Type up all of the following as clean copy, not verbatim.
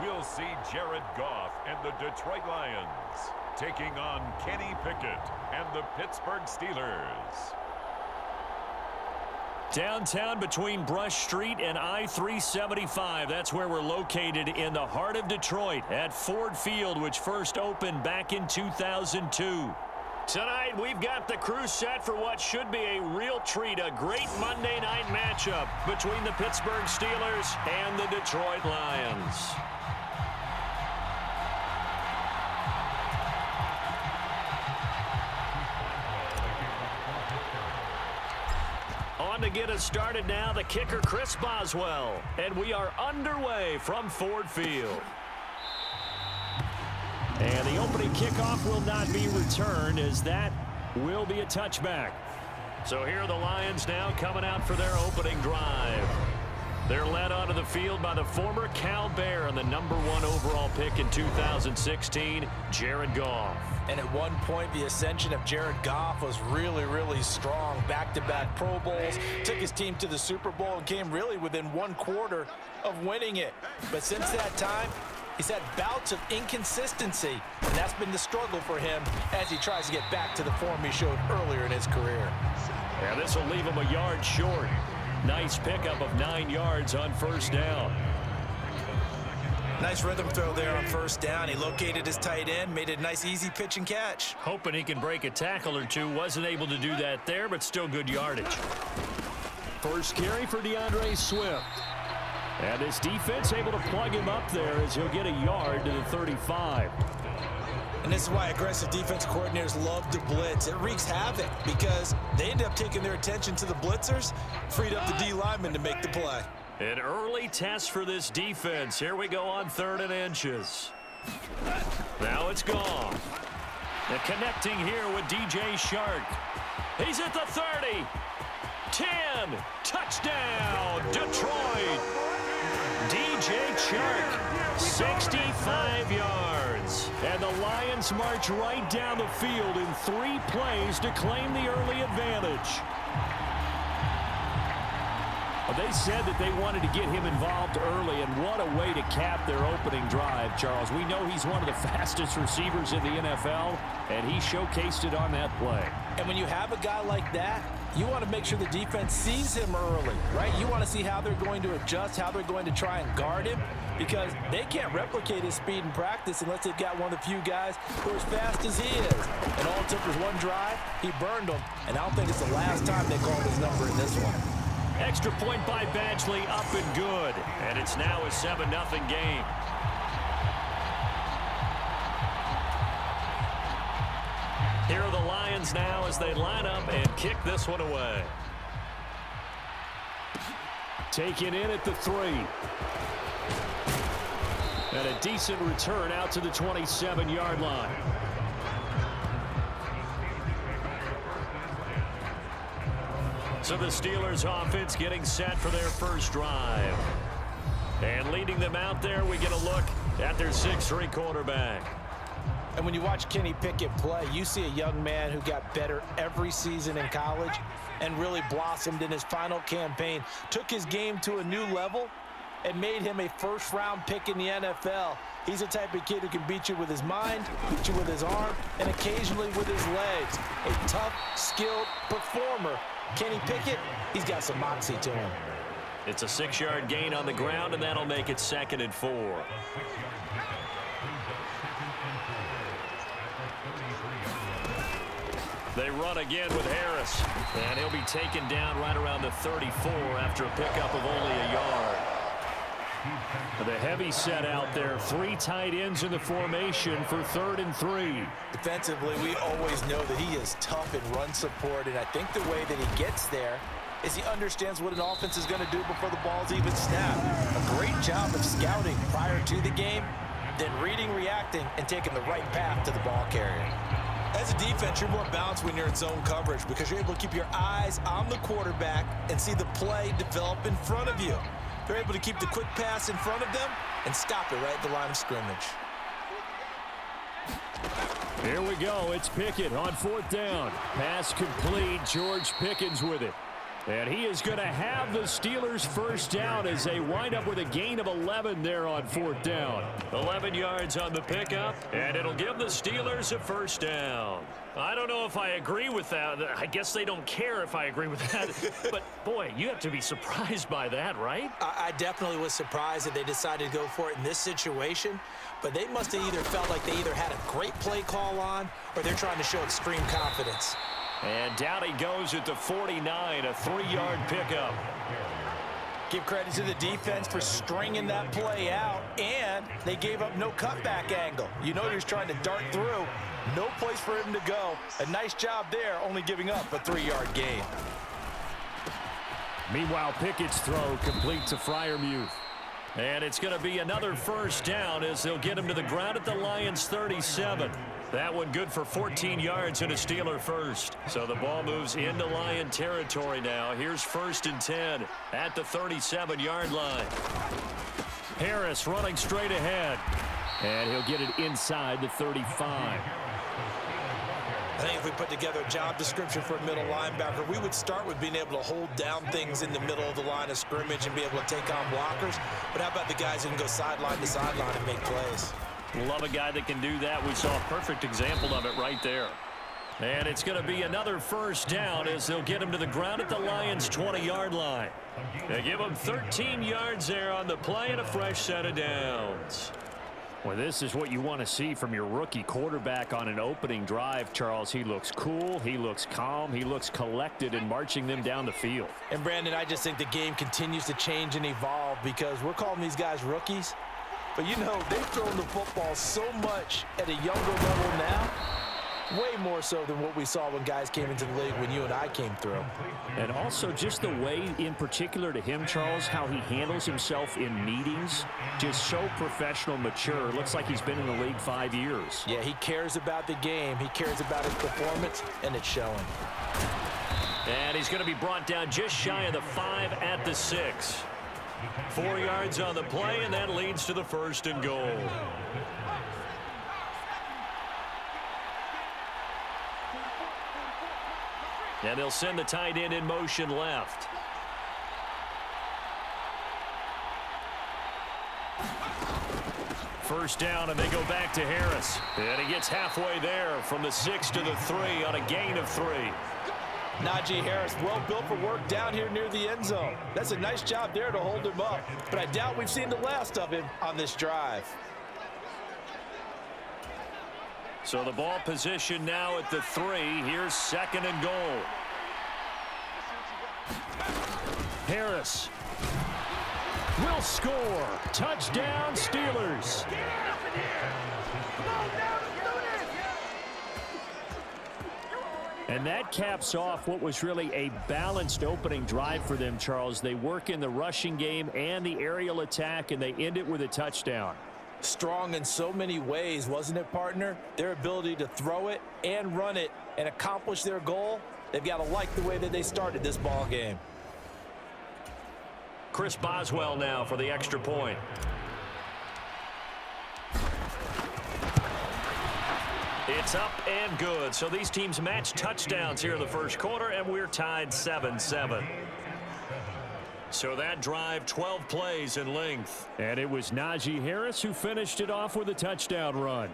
we'll see Jared Goff and the Detroit Lions taking on Kenny Pickett and the Pittsburgh Steelers. Downtown between Brush Street and I-375. That's where we're located in the heart of Detroit at Ford Field, which first opened back in 2002. Tonight, we've got the crew set for what should be a real treat, a great Monday night matchup between the Pittsburgh Steelers and the Detroit Lions. On to get us started now, the kicker, Chris Boswell. And we are underway from Ford Field. And the opening kickoff will not be returned, as that will be a touchback. So here are the Lions now coming out for their opening drive. They're led onto the field by the former Cal Bear and the #1 overall pick in 2016, Jared Goff. And at one point, the ascension of Jared Goff was really, really strong. Back-to-back Pro Bowls, took his team to the Super Bowl and came really within 1/4 of winning it. But since that time, he's had bouts of inconsistency, and that's been the struggle for him as he tries to get back to the form he showed earlier in his career. Yeah, this will leave him a yard short. Nice pickup of 9 yards on first down. Nice rhythm throw there on first down. He located his tight end, made it a nice, easy pitch and catch. Hoping he can break a tackle or two. Wasn't able to do that there, but still good yardage. First carry for DeAndre Swift. And his defense able to plug him up there as he'll get a yard to the 35. And this is why aggressive defense coordinators love to blitz. It wreaks havoc because they end up taking their attention to the blitzers, freed up the D lineman to make the play. An early test for this defense. Here we go on 3rd and inches. Now it's gone. And connecting here with DJ Shark. He's at the 30. 10. Touchdown, Detroit. DJ Chark, 65 yards. And the Lions march right down the field in 3 plays to claim the early advantage. They said that they wanted to get him involved early, and what a way to cap their opening drive, Charles. We know he's one of the fastest receivers in the NFL, and he showcased it on that play. And when you have a guy like that, you want to make sure the defense sees him early, right? You want to see how they're going to adjust, how they're going to try and guard him, because they can't replicate his speed in practice unless they've got one of the few guys who are as fast as he is. And all it took was one drive, he burned them, and I don't think it's the last time they called his number in this one. Extra point by Badgley, up and good. And it's now a 7-0 game. Here are the Lions now as they line up and kick this one away. Taken in at the 3. And a decent return out to the 27-yard line. So the Steelers offense getting set for their first drive. And leading them out there, we get a look at their 6'3" quarterback. And when you watch Kenny Pickett play, you see a young man who got better every season in college and really blossomed in his final campaign, took his game to a new level, and made him a first-round pick in the NFL. He's the type of kid who can beat you with his mind, beat you with his arm, and occasionally with his legs. A tough, skilled performer. Kenny Pickett, he's got some moxie to him. It's a 6-yard gain on the ground, and that'll make it 2nd and 4. They run again with Harris, and he'll be taken down right around the 34 after a pickup of only a yard. The heavy set out there, 3 tight ends in the formation for 3rd and 3. Defensively, we always know that he is tough in run support, and I think the way that he gets there is he understands what an offense is going to do before the ball's even snapped. A great job of scouting prior to the game, then reading, reacting, and taking the right path to the ball carrier. As a defense, you're more balanced when you're in zone coverage because you're able to keep your eyes on the quarterback and see the play develop in front of you. They're able to keep the quick pass in front of them and stop it right at the line of scrimmage. Here we go. It's Pickett on 4th down. Pass complete. George Pickens with it. And he is going to have the Steelers first down as they wind up with a gain of 11 there on fourth down. 11 yards on the pickup, and it'll give the Steelers a first down. I don't know if I agree with that. I guess they don't care if I agree with that. But, boy, you have to be surprised by that, right? I definitely was surprised that they decided to go for it in this situation. But they must have either felt like they either had a great play call on or they're trying to show extreme confidence. And down he goes at the 49, a 3-yard pickup. Give credit to the defense for stringing that play out, and they gave up no cutback angle. You know you're trying to dart through. No place for him to go. A nice job there, only giving up a 3-yard gain. Meanwhile, Pickett's throw complete to Freiermuth. And it's going to be another first down as they'll get him to the ground at the Lions' 37. That one good for 14 yards and a Steeler first. So the ball moves into Lion territory now. Here's 1st and 10 at the 37-yard line. Harris running straight ahead. And he'll get it inside the 35. I think if we put together a job description for a middle linebacker, we would start with being able to hold down things in the middle of the line of scrimmage and be able to take on blockers. But how about the guys who can go sideline to sideline and make plays? Love a guy that can do that. We saw a perfect example of it right there. And it's going to be another first down as they'll get him to the ground at the Lions' 20-yard line. They give him 13 yards there on the play and a fresh set of downs. Well, this is what you want to see from your rookie quarterback on an opening drive, Charles. He looks cool, he looks calm, he looks collected in marching them down the field. And, Brandon, I just think the game continues to change and evolve because we're calling these guys rookies. But, you know, they've thrown the football so much at a younger level now, way more so than what we saw when guys came into the league when you and I came through. And also just the way, in particular to him, Charles, how he handles himself in meetings, just so professional, mature. Looks like he's been in the league 5 years. Yeah, he cares about the game. He cares about his performance, and it's showing. And he's going to be brought down just shy of the 5 at the 6. 4 yards on the play, and that leads to the 1st and goal. And they'll send the tight end in motion left. First down, and they go back to Harris. And he gets halfway there from the 6 to the 3 on a gain of 3. Najee Harris, well built for work down here near the end zone. That's a nice job there to hold him up. But I doubt we've seen the last of him on this drive. So the ball position now at the 3. Here's 2nd and goal. Harris will score. Touchdown, Steelers. And that caps off what was really a balanced opening drive for them, Charles. They work in the rushing game and the aerial attack, and they end it with a touchdown. Strong in so many ways, wasn't it, partner? Their ability to throw it and run it and accomplish their goal, they've got to like the way that they started this ball game. Chris Boswell now for the extra point. It's up and good. So these teams match touchdowns here in the first quarter, and we're tied 7-7. So that drive, 12 plays in length. And it was Najee Harris who finished it off with a touchdown run.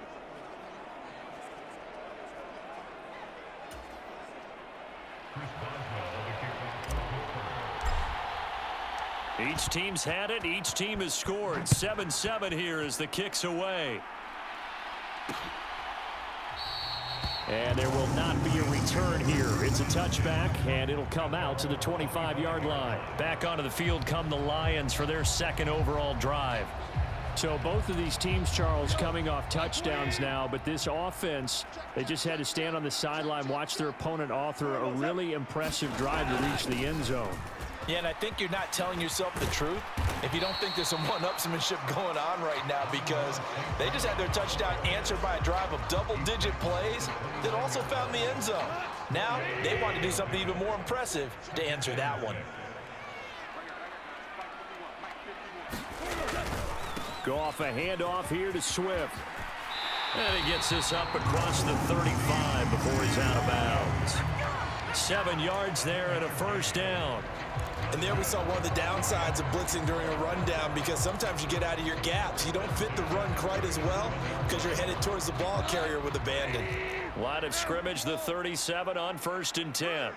Each team's had it. Each team has scored. 7-7 here as the kick's away. And there will not be a return here. It's a touchback, and it'll come out to the 25-yard line. Back onto the field come the Lions for their 2nd overall drive. So both of these teams, Charles, coming off touchdowns now, but this offense, they just had to stand on the sideline, watch their opponent author a really impressive drive to reach the end zone. Yeah, and I think you're not telling yourself the truth if you don't think there's some one-upsmanship going on right now, because they just had their touchdown answered by a drive of double-digit plays that also found the end zone. Now they want to do something even more impressive to answer that one. Go off a handoff here to Swift. And he gets this up across the 35 before he's out of bounds. 7 yards there and a first down. And there we saw one of the downsides of blitzing during a rundown, because sometimes you get out of your gaps. You don't fit the run quite as well because you're headed towards the ball carrier with abandon. Line of scrimmage, the 37 on 1st and 10.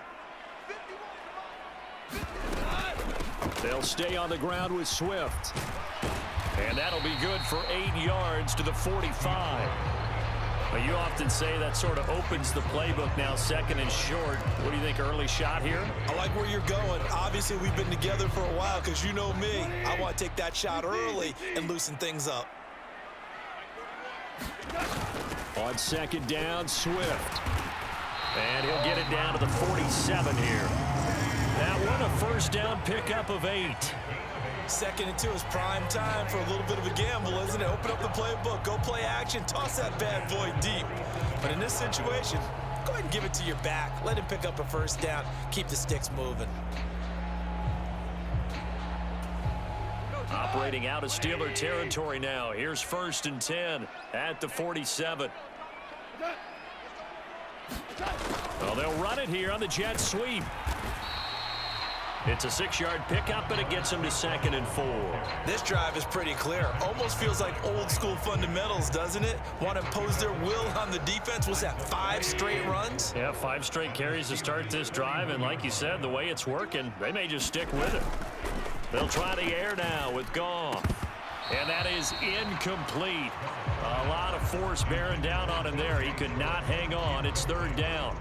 They'll stay on the ground with Swift. And that'll be good for 8 yards to the 45. Well, you often say that sort of opens the playbook now, 2nd and short. What do you think, early shot here? I like where you're going. Obviously, we've been together for a while because you know me. I want to take that shot early and loosen things up. On 2nd down, Swift. And he'll get it down to the 47 here. That one a first down pickup of 8. 2nd and 2 is prime time for a little bit of a gamble, isn't it? Open up the playbook, go play action, toss that bad boy deep. But in this situation, go ahead and give it to your back. Let him pick up a first down. Keep the sticks moving. Operating out of Steeler territory now. Here's 1st and 10 at the 47. Well, they'll run it here on the jet sweep. It's a 6-yard pickup, but it gets him to 2nd and 4. This drive is pretty clear. Almost feels like old school fundamentals, doesn't it? Want to impose their will on the defense. Was that 5 straight runs? Yeah, 5 straight carries to start this drive, and like you said, the way it's working, they may just stick with it. They'll try the air now with Goff. And that is incomplete. A lot of force bearing down on him there. He could not hang on. It's 3rd down.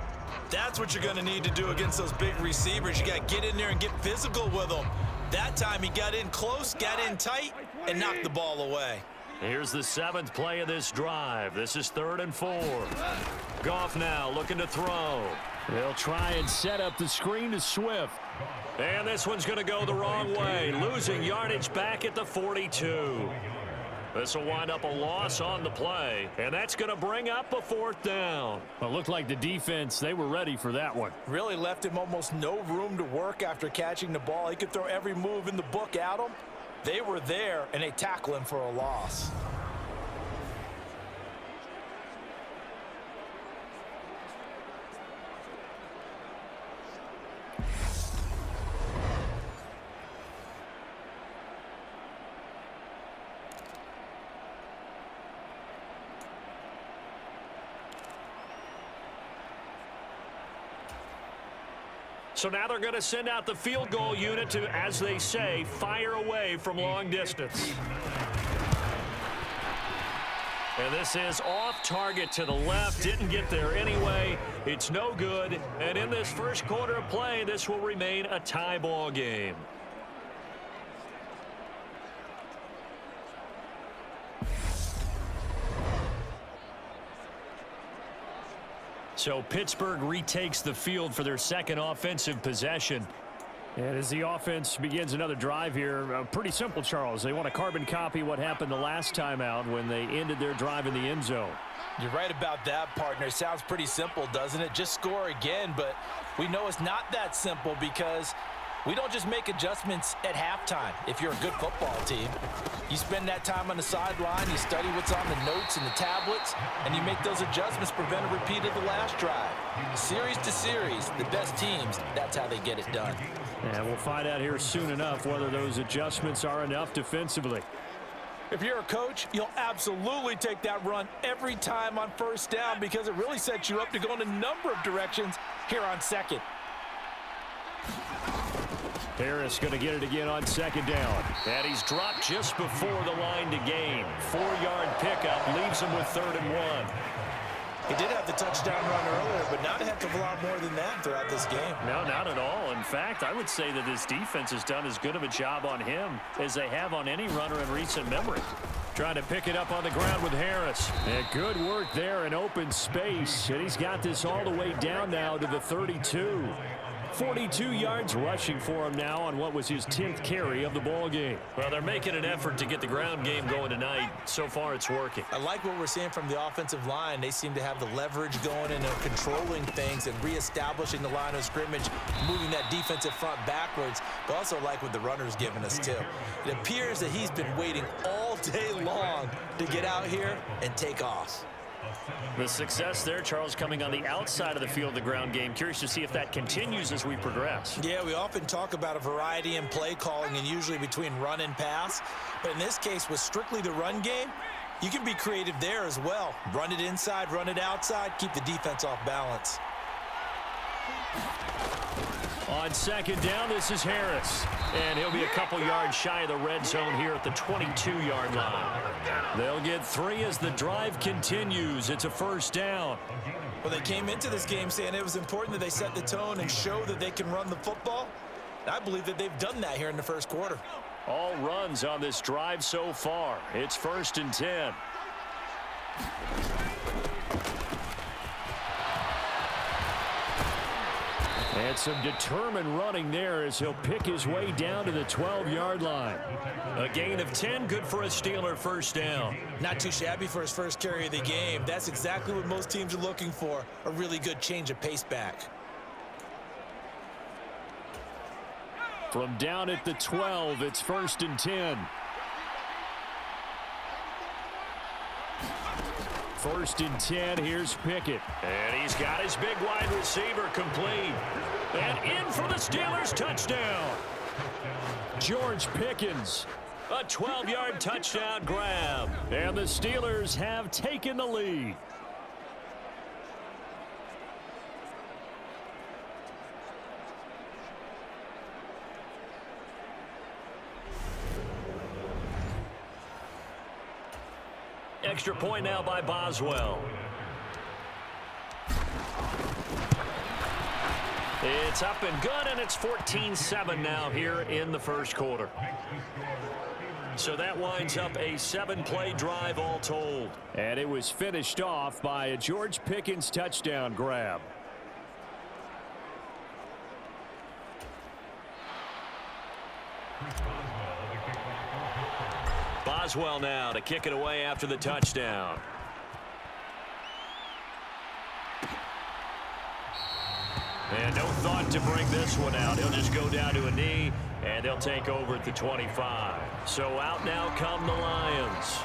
That's what you're going to need to do against those big receivers. You got to get in there and get physical with them. That time he got in close, got in tight, and knocked the ball away. Here's the 7th play of this drive. This is 3rd and 4. Goff now looking to throw. They'll try and set up the screen to Swift. And this one's going to go the wrong way. Losing yardage back at the 42. This will wind up a loss on the play, and that's going to bring up a 4th down. Well, it looked like the defense, they were ready for that one. Really left him almost no room to work after catching the ball. He could throw every move in the book at him. They were there, and they tackle him for a loss. So now they're going to send out the field goal unit to, as they say, fire away from long distance. And this is off target to the left. Didn't get there anyway. It's no good. And in this first quarter of play, this will remain a tie ball game. So Pittsburgh retakes the field for their 2nd offensive possession. And as the offense begins another drive here, pretty simple, Charles. They want to carbon copy what happened the last time out when they ended their drive in the end zone. You're right about that, partner. Sounds pretty simple, doesn't it? Just score again, but we know it's not that simple because we don't just make adjustments at halftime. If you're a good football team, you spend that time on the sideline, you study what's on the notes and the tablets, and you make those adjustments, prevent a repeat of the last drive. Series to series, the best teams, that's how they get it done. And we'll find out here soon enough whether those adjustments are enough defensively. If you're a coach, you'll absolutely take that run every time on 1st down because it really sets you up to go in a number of directions here on 2nd. Harris going to get it again on 2nd down. And he's dropped just before the line to gain. 4-yard pickup leaves him with 3rd and 1. He did have the touchdown run earlier, but not a heck of a lot more than that throughout this game. No, not at all. In fact, I would say that this defense has done as good of a job on him as they have on any runner in recent memory. Trying to pick it up on the ground with Harris. And good work there in open space. And he's got this all the way down now to the 32. 42 yards rushing for him now on what was his 10th carry of the ball game. Well, they're making an effort to get the ground game going tonight. So far, it's working. I like what we're seeing from the offensive line. They seem to have the leverage going and they're controlling things and reestablishing the line of scrimmage, moving that defensive front backwards. But also like what the runner's giving us, too. It appears that he's been waiting all day long to get out here and take off. The success there, Charles, coming on the outside of the field of the ground game. Curious to see if that continues as we progress. Yeah, we often talk about a variety in play calling and usually between run and pass. But in this case, with strictly the run game, you can be creative there as well. Run it inside, run it outside, keep the defense off balance. On second down, this is Harris. And he'll be a couple yards shy of the red zone here at the 22-yard line. They'll get 3 as the drive continues. It's a first down. Well, they came into this game saying it was important that they set the tone and show that they can run the football. I believe that they've done that here in the first quarter. All runs on this drive so far. It's 1st and 10. And some determined running there as he'll pick his way down to the 12-yard line. A gain of 10, good for a Steeler first down. Not too shabby for his first carry of the game. That's exactly what most teams are looking for, a really good change of pace back. From down at the 12, it's 1st and 10. 1st and 10, here's Pickett. And he's got his big wide receiver complete. And in for the Steelers touchdown. George Pickens, a 12-yard touchdown grab. And the Steelers have taken the lead. Extra point now by Boswell. It's up and good, and it's 14-7 now here in the first quarter. So that winds up a 7-play drive all told. And it was finished off by a George Pickens touchdown grab. Boswell now to kick it away after the touchdown. And no thought to bring this one out. He'll just go down to a knee, and they'll take over at the 25. So out now come the Lions.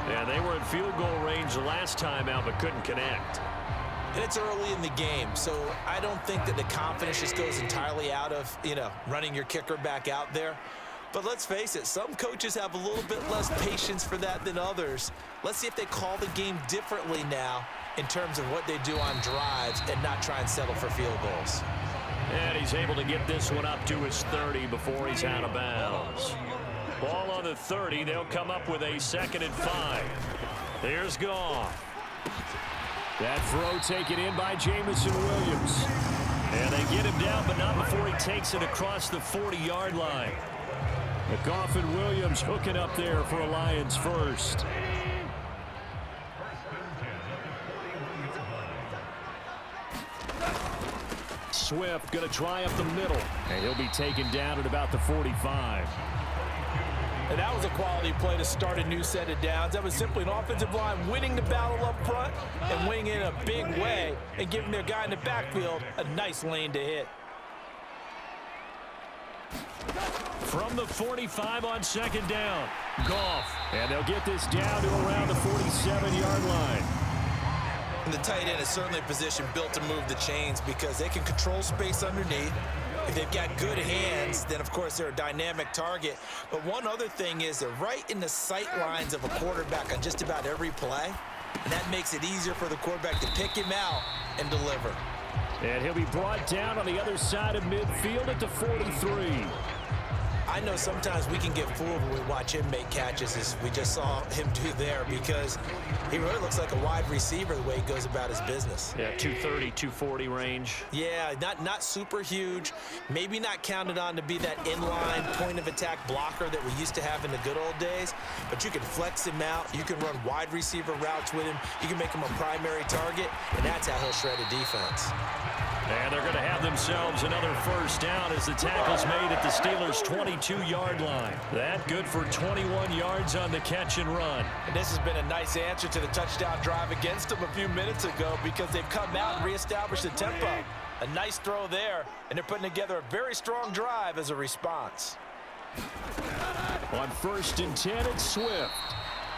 And they were in field goal range the last time out, but couldn't connect. And it's early in the game, so I don't think that the confidence just goes entirely out of, running your kicker back out there. But let's face it, some coaches have a little bit less patience for that than others. Let's see if they call the game differently now in terms of what they do on drives and not try and settle for field goals. And he's able to get this one up to his 30 before he's out of bounds. Ball on the 30. They'll come up with a 2nd and 5. Here's Goff. That throw taken in by Jamison Williams. And they get him down, but not before he takes it across the 40-yard line. Goff and Williams hooking up there for a Lions first. Swift going to try up the middle, and he'll be taken down at about the 45. And that was a quality play to start a new set of downs. That was simply an offensive line winning the battle up front and winning in a big way and giving their guy in the backfield a nice lane to hit. From the 45 on 2nd down, Goff. And they'll get this down to around the 47-yard line. And the tight end is certainly a position built to move the chains because they can control space underneath. If they've got good hands, then, of course, they're a dynamic target. But one other thing is they're right in the sight lines of a quarterback on just about every play. And that makes it easier for the quarterback to pick him out and deliver. And he'll be brought down on the other side of midfield at the 43. I know sometimes we can get fooled when we watch him make catches, as we just saw him do there, because he really looks like a wide receiver the way he goes about his business. Yeah, 230, 240 range. Yeah, not super huge. Maybe not counted on to be that inline point-of-attack blocker that we used to have in the good old days, but you can flex him out. You can run wide receiver routes with him. You can make him a primary target, and that's how he'll shred a defense. And they're going to have themselves another first down as the tackle's made at the Steelers' 22-yard line. That good for 21 yards on the catch and run. And this has been a nice answer to the touchdown drive against them a few minutes ago because they've come out and reestablished the tempo. A nice throw there, and they're putting together a very strong drive as a response. On 1st and 10, it's Swift.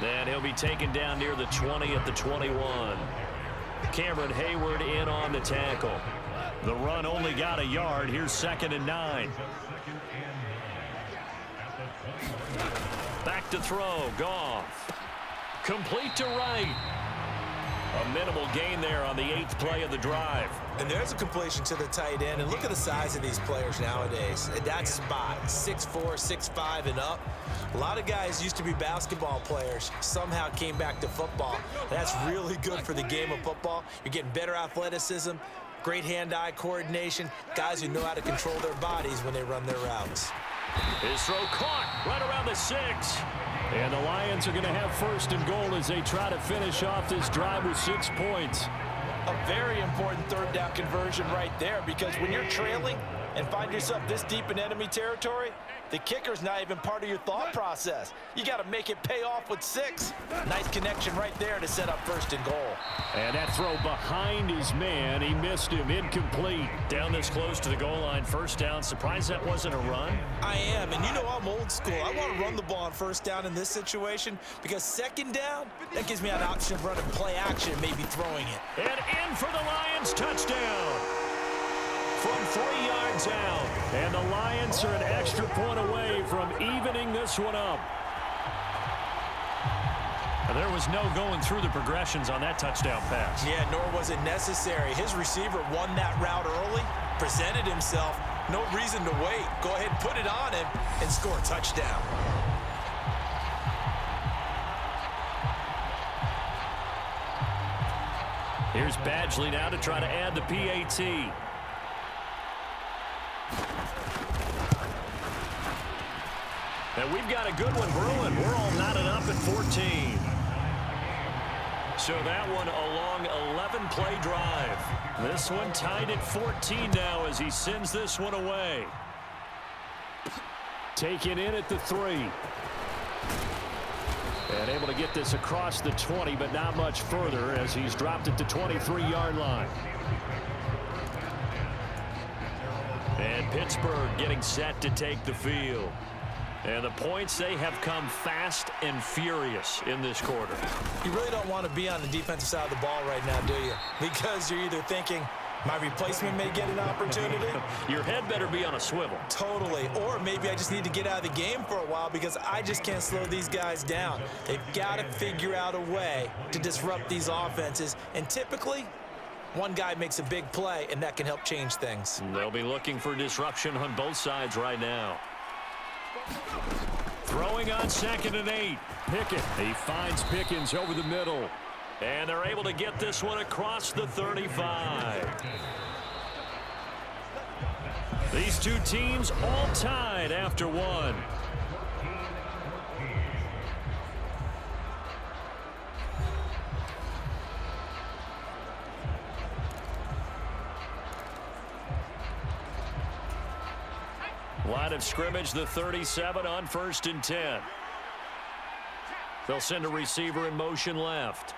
And he'll be taken down near the 20 at the 21. Cameron Hayward in on the tackle. The run only got a yard. Here's 2nd and 9. Back to throw. Goff. Complete to Wright. A minimal gain there on the 8th play of the drive. And there's a completion to the tight end. And look at the size of these players nowadays. At that spot, 6'4", 6'5", and up. A lot of guys used to be basketball players, somehow came back to football. That's really good for the game of football. You're getting better athleticism, great hand-eye coordination, guys who know how to control their bodies when they run their routes. His throw caught right around the 6. And the Lions are going to have 1st and goal as they try to finish off this drive with 6 points. A very important 3rd down conversion right there, because when you're trailing and find yourself this deep in enemy territory, the kicker's not even part of your thought process. You got to make it pay off with 6. Nice connection right there to set up 1st and goal. And that throw behind his man. He missed him. Incomplete. Down this close to the goal line. 1st down. Surprised that wasn't a run? I am. And you know I'm old school. I want to run the ball on 1st down in this situation, because 2nd down, that gives me an option of running play action and maybe throwing it. And in for the Lions. Touchdown. From 3 yards out. And the Lions are an extra point away from evening this one up. And there was no going through the progressions on that touchdown pass. Yeah, nor was it necessary. His receiver won that route early, presented himself. No reason to wait. Go ahead and put it on him and score a touchdown. Here's Badgley now to try to add the PAT. And we've got a good one brewing. We're all knotted up at 14. So that one a long 11-play drive. This one tied at 14 now as he sends this one away. Taken in at the 3. And able to get this across the 20, but not much further as he's dropped at the 23-yard line. And Pittsburgh getting set to take the field. And the points, they have come fast and furious in this quarter. You really don't want to be on the defensive side of the ball right now, do you? Because you're either thinking, my replacement may get an opportunity. Your head better be on a swivel. Totally. Or maybe I just need to get out of the game for a while because I just can't slow these guys down. They've got to figure out a way to disrupt these offenses. And typically, one guy makes a big play, and that can help change things. They'll be looking for disruption on both sides right now. Throwing on 2nd and 8. Pickett. He finds Pickens over the middle. And they're able to get this one across the 35. These two teams all tied after one. Line of scrimmage, the 37 on 1st and 10. They'll send a receiver in motion left.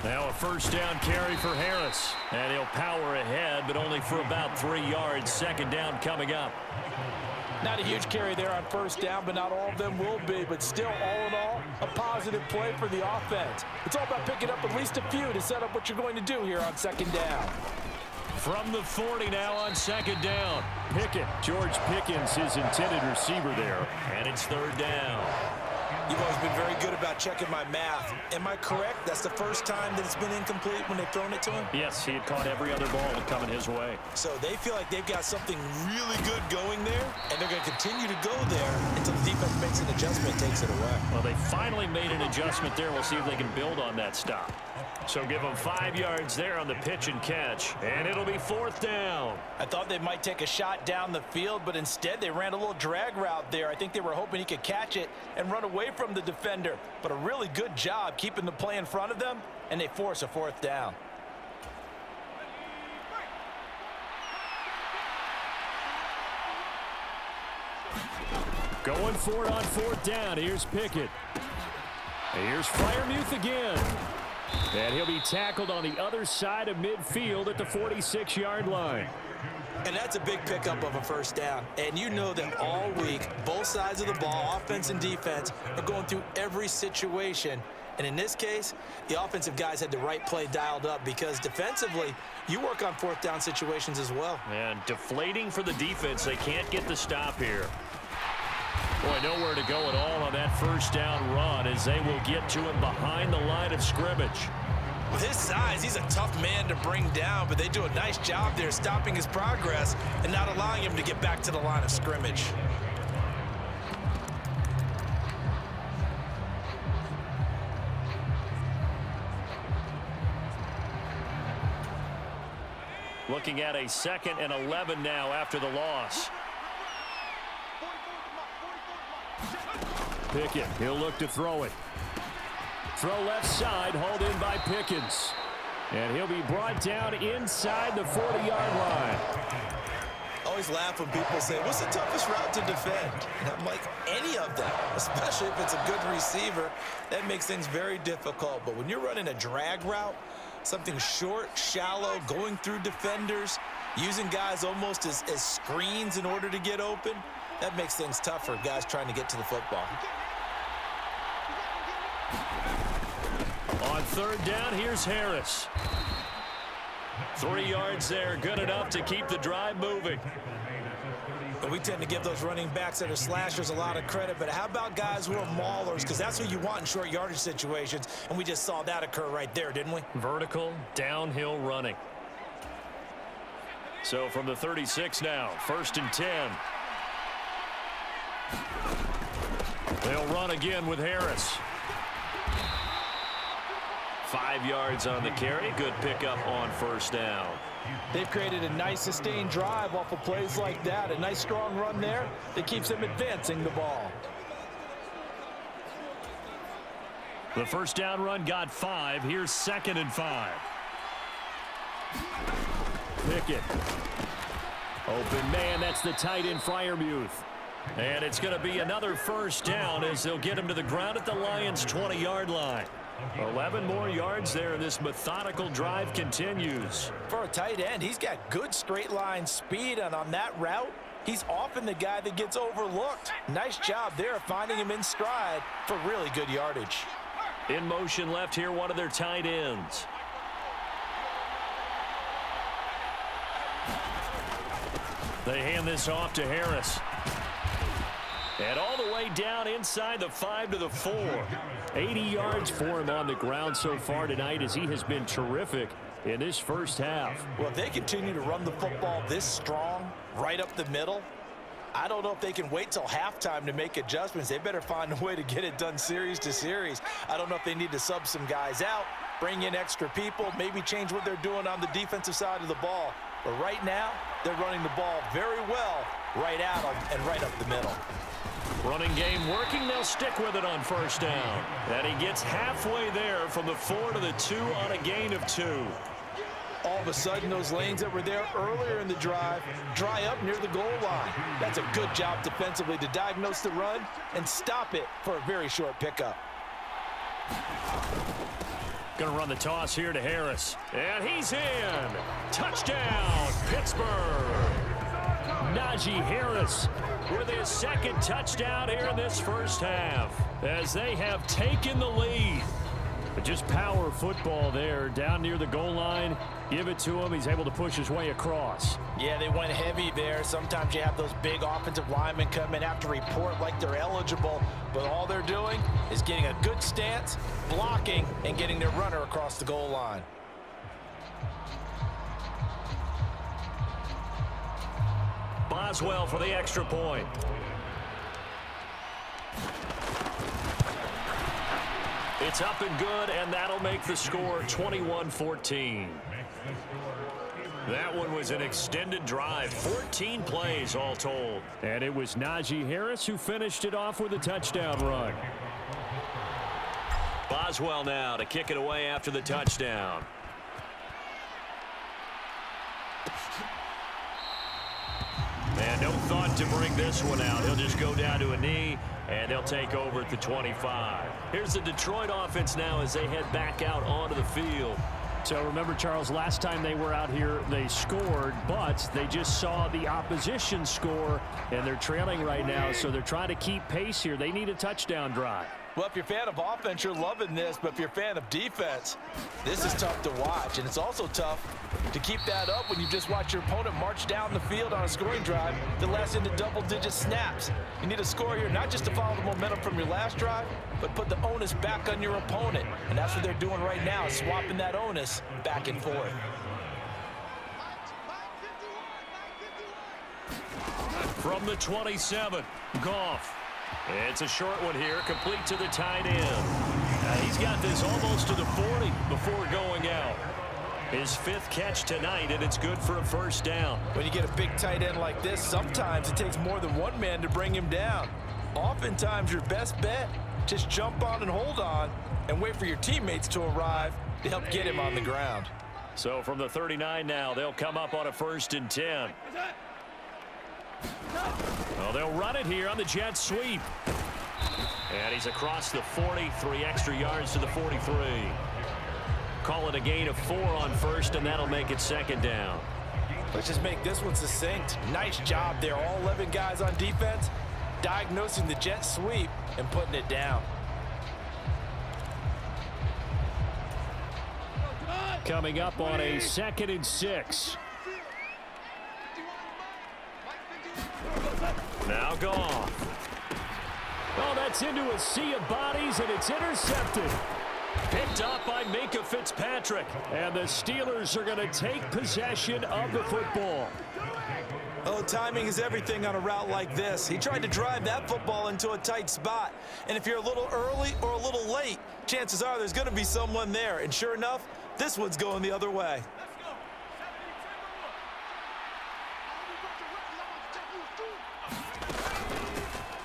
Now a 1st down carry for Harris. And he'll power ahead, but only for about 3 yards. 2nd down coming up. Not a huge carry there on 1st down, but not all of them will be. But still, all in all, a positive play for the offense. It's all about picking up at least a few to set up what you're going to do here on 2nd down. From the 40 now on 2nd down. Pickett. George Pickens, his intended receiver there. And it's 3rd down. You've always been very good about checking my math. Am I correct? That's the first time that it's been incomplete when they've thrown it to him? Yes, he had caught every other ball coming his way. So they feel like they've got something really good going there, and they're going to continue to go there until the defense makes an adjustment and takes it away. Well, they finally made an adjustment there. We'll see if they can build on that stop. So give them 5 yards there on the pitch and catch, and it'll be 4th down. I thought they might take a shot down the field, but instead they ran a little drag route there. I think they were hoping he could catch it and run away from the defender, but a really good job keeping the play in front of them, and they force a 4th down. Going for it on 4th down. Here's Pickett. Here's Freiermuth again. And he'll be tackled on the other side of midfield at the 46-yard line. And that's a big pickup of a first down. And you know that all week, both sides of the ball, offense and defense, are going through every situation. And in this case, the offensive guys had the right play dialed up because defensively, you work on fourth down situations as well. And deflating for the defense. They can't get the stop here. Boy, nowhere to go at all on that first down run as they will get to him behind the line of scrimmage. With his size, he's a tough man to bring down, but they do a nice job there stopping his progress and not allowing him to get back to the line of scrimmage. Looking at a 2nd and 11 now after the loss. Pickett, he'll look to throw it. Throw left side, hauled in by Pickens. And he'll be brought down inside the 40-yard line. I always laugh when people say, what's the toughest route to defend? And I'm like, any of them, especially if it's a good receiver. That makes things very difficult. But when you're running a drag route, something short, shallow, going through defenders, using guys almost as screens in order to get open, that makes things tough for guys trying to get to the football. On 3rd down, here's Harris. 3 yards there, good enough to keep the drive moving. And we tend to give those running backs that are slashers a lot of credit, but how about guys who are maulers? Because that's who you want in short yardage situations, and we just saw that occur right there, didn't we? Vertical, downhill running. So from the 36 now, 1st and 10. They'll run again with Harris. 5 yards on the carry. Good pickup on 1st down. They've created a nice sustained drive off of plays like that. A nice strong run there that keeps them advancing the ball. The 1st down run got 5. Here's 2nd and 5. Pickett. Open man, that's the tight end Freiermuth. And it's going to be another 1st down as they'll get him to the ground at the Lions' 20-yard line. 11 more yards there, and this methodical drive continues. For a tight end, he's got good straight line speed, and on that route, he's often the guy that gets overlooked. Nice job there finding him in stride for really good yardage. In motion left here, one of their tight ends. They hand this off to Harris. And all the way down inside the 5 to the 4. 80 yards for him on the ground so far tonight as he has been terrific in this first half. Well, if they continue to run the football this strong, right up the middle, I don't know if they can wait till halftime to make adjustments. They better find a way to get it done series to series. I don't know if they need to sub some guys out, bring in extra people, maybe change what they're doing on the defensive side of the ball. But right now, they're running the ball very well right at them and right up the middle. Running game working. They'll stick with it on 1st down. And he gets halfway there from the 4 to the 2 on a gain of 2. All of a sudden, those lanes that were there earlier in the drive dry up near the goal line. That's a good job defensively to diagnose the run and stop it for a very short pickup. Going to run the toss here to Harris. And he's in. Touchdown, Pittsburgh. Najee Harris with his 2nd touchdown here in this first half as they have taken the lead. But just power football there down near the goal line. Give it to him. He's able to push his way across. Yeah, they went heavy there. Sometimes you have those big offensive linemen come in, have to report like they're eligible, but all they're doing is getting a good stance, blocking, and getting their runner across the goal line. Boswell for the extra point. It's up and good, and that'll make the score 21-14. That one was an extended drive, 14 plays all told. And it was Najee Harris who finished it off with a touchdown run. Boswell now to kick it away after the touchdown. And no thought to bring this one out. He'll just go down to a knee, and they'll take over at the 25. Here's the Detroit offense now as they head back out onto the field. So remember, Charles, last time they were out here, they scored, but they just saw the opposition score, and they're trailing right now, so they're trying to keep pace here. They need a touchdown drive. Well, if you're a fan of offense, you're loving this, but if you're a fan of defense, this is tough to watch, and it's also tough to keep that up when you just watch your opponent march down the field on a scoring drive that lasts into double-digit snaps. You need a score here, not just to follow the momentum from your last drive, but put the onus back on your opponent, and that's what they're doing right now, swapping that onus back and forth. From the 27, Goff. It's a short one here, complete to the tight end. He's got this almost to the 40 before going out. His 5th catch tonight, and it's good for a first down. When you get a big tight end like this, sometimes it takes more than one man to bring him down. Oftentimes, your best bet, just jump on and hold on and wait for your teammates to arrive to help get him on the ground. So from the 39 now, they'll come up on a 1st and 10. Well, they'll run it here on the jet sweep. And he's across the 40, 3 extra yards to the 43. Call it a gain of 4 on 1st, and that'll make it 2nd down. Let's just make this one succinct. Nice job there. All 11 guys on defense diagnosing the jet sweep and putting it down. Coming up on a 2nd and 6. Now Goff. Oh, that's into a sea of bodies, and it's intercepted. Picked up by Minka Fitzpatrick. And the Steelers are going to take possession of the football. Oh, timing is everything on a route like this. He tried to drive that football into a tight spot. And if you're a little early or a little late, chances are there's going to be someone there. And sure enough, this one's going the other way.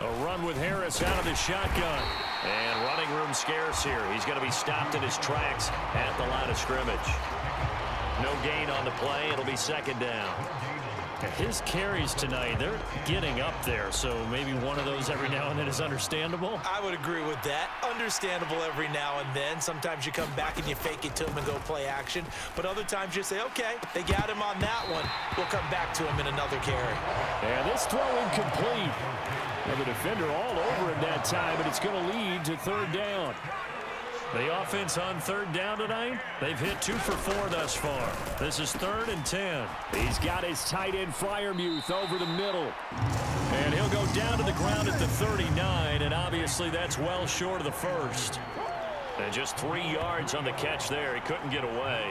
A run with Harris out of the shotgun. And running room scarce here. He's going to be stopped in his tracks at the line of scrimmage. No gain on the play. It'll be 2nd down. His carries tonight, they're getting up there, so maybe one of those every now and then is understandable. I would agree with that. Understandable every now and then. Sometimes you come back and you fake it to him and go play action. But other times you say, okay, they got him on that one. We'll come back to him in another carry. And this throw incomplete. And the defender all over it that time, and it's going to lead to 3rd down. The offense on 3rd down tonight, they've hit 2 for 4 thus far. This is 3rd and 10. He's got his tight end Freiermuth over the middle. And he'll go down to the ground at the 39, and obviously that's well short of the 1st. And just 3 yards on the catch there. He couldn't get away.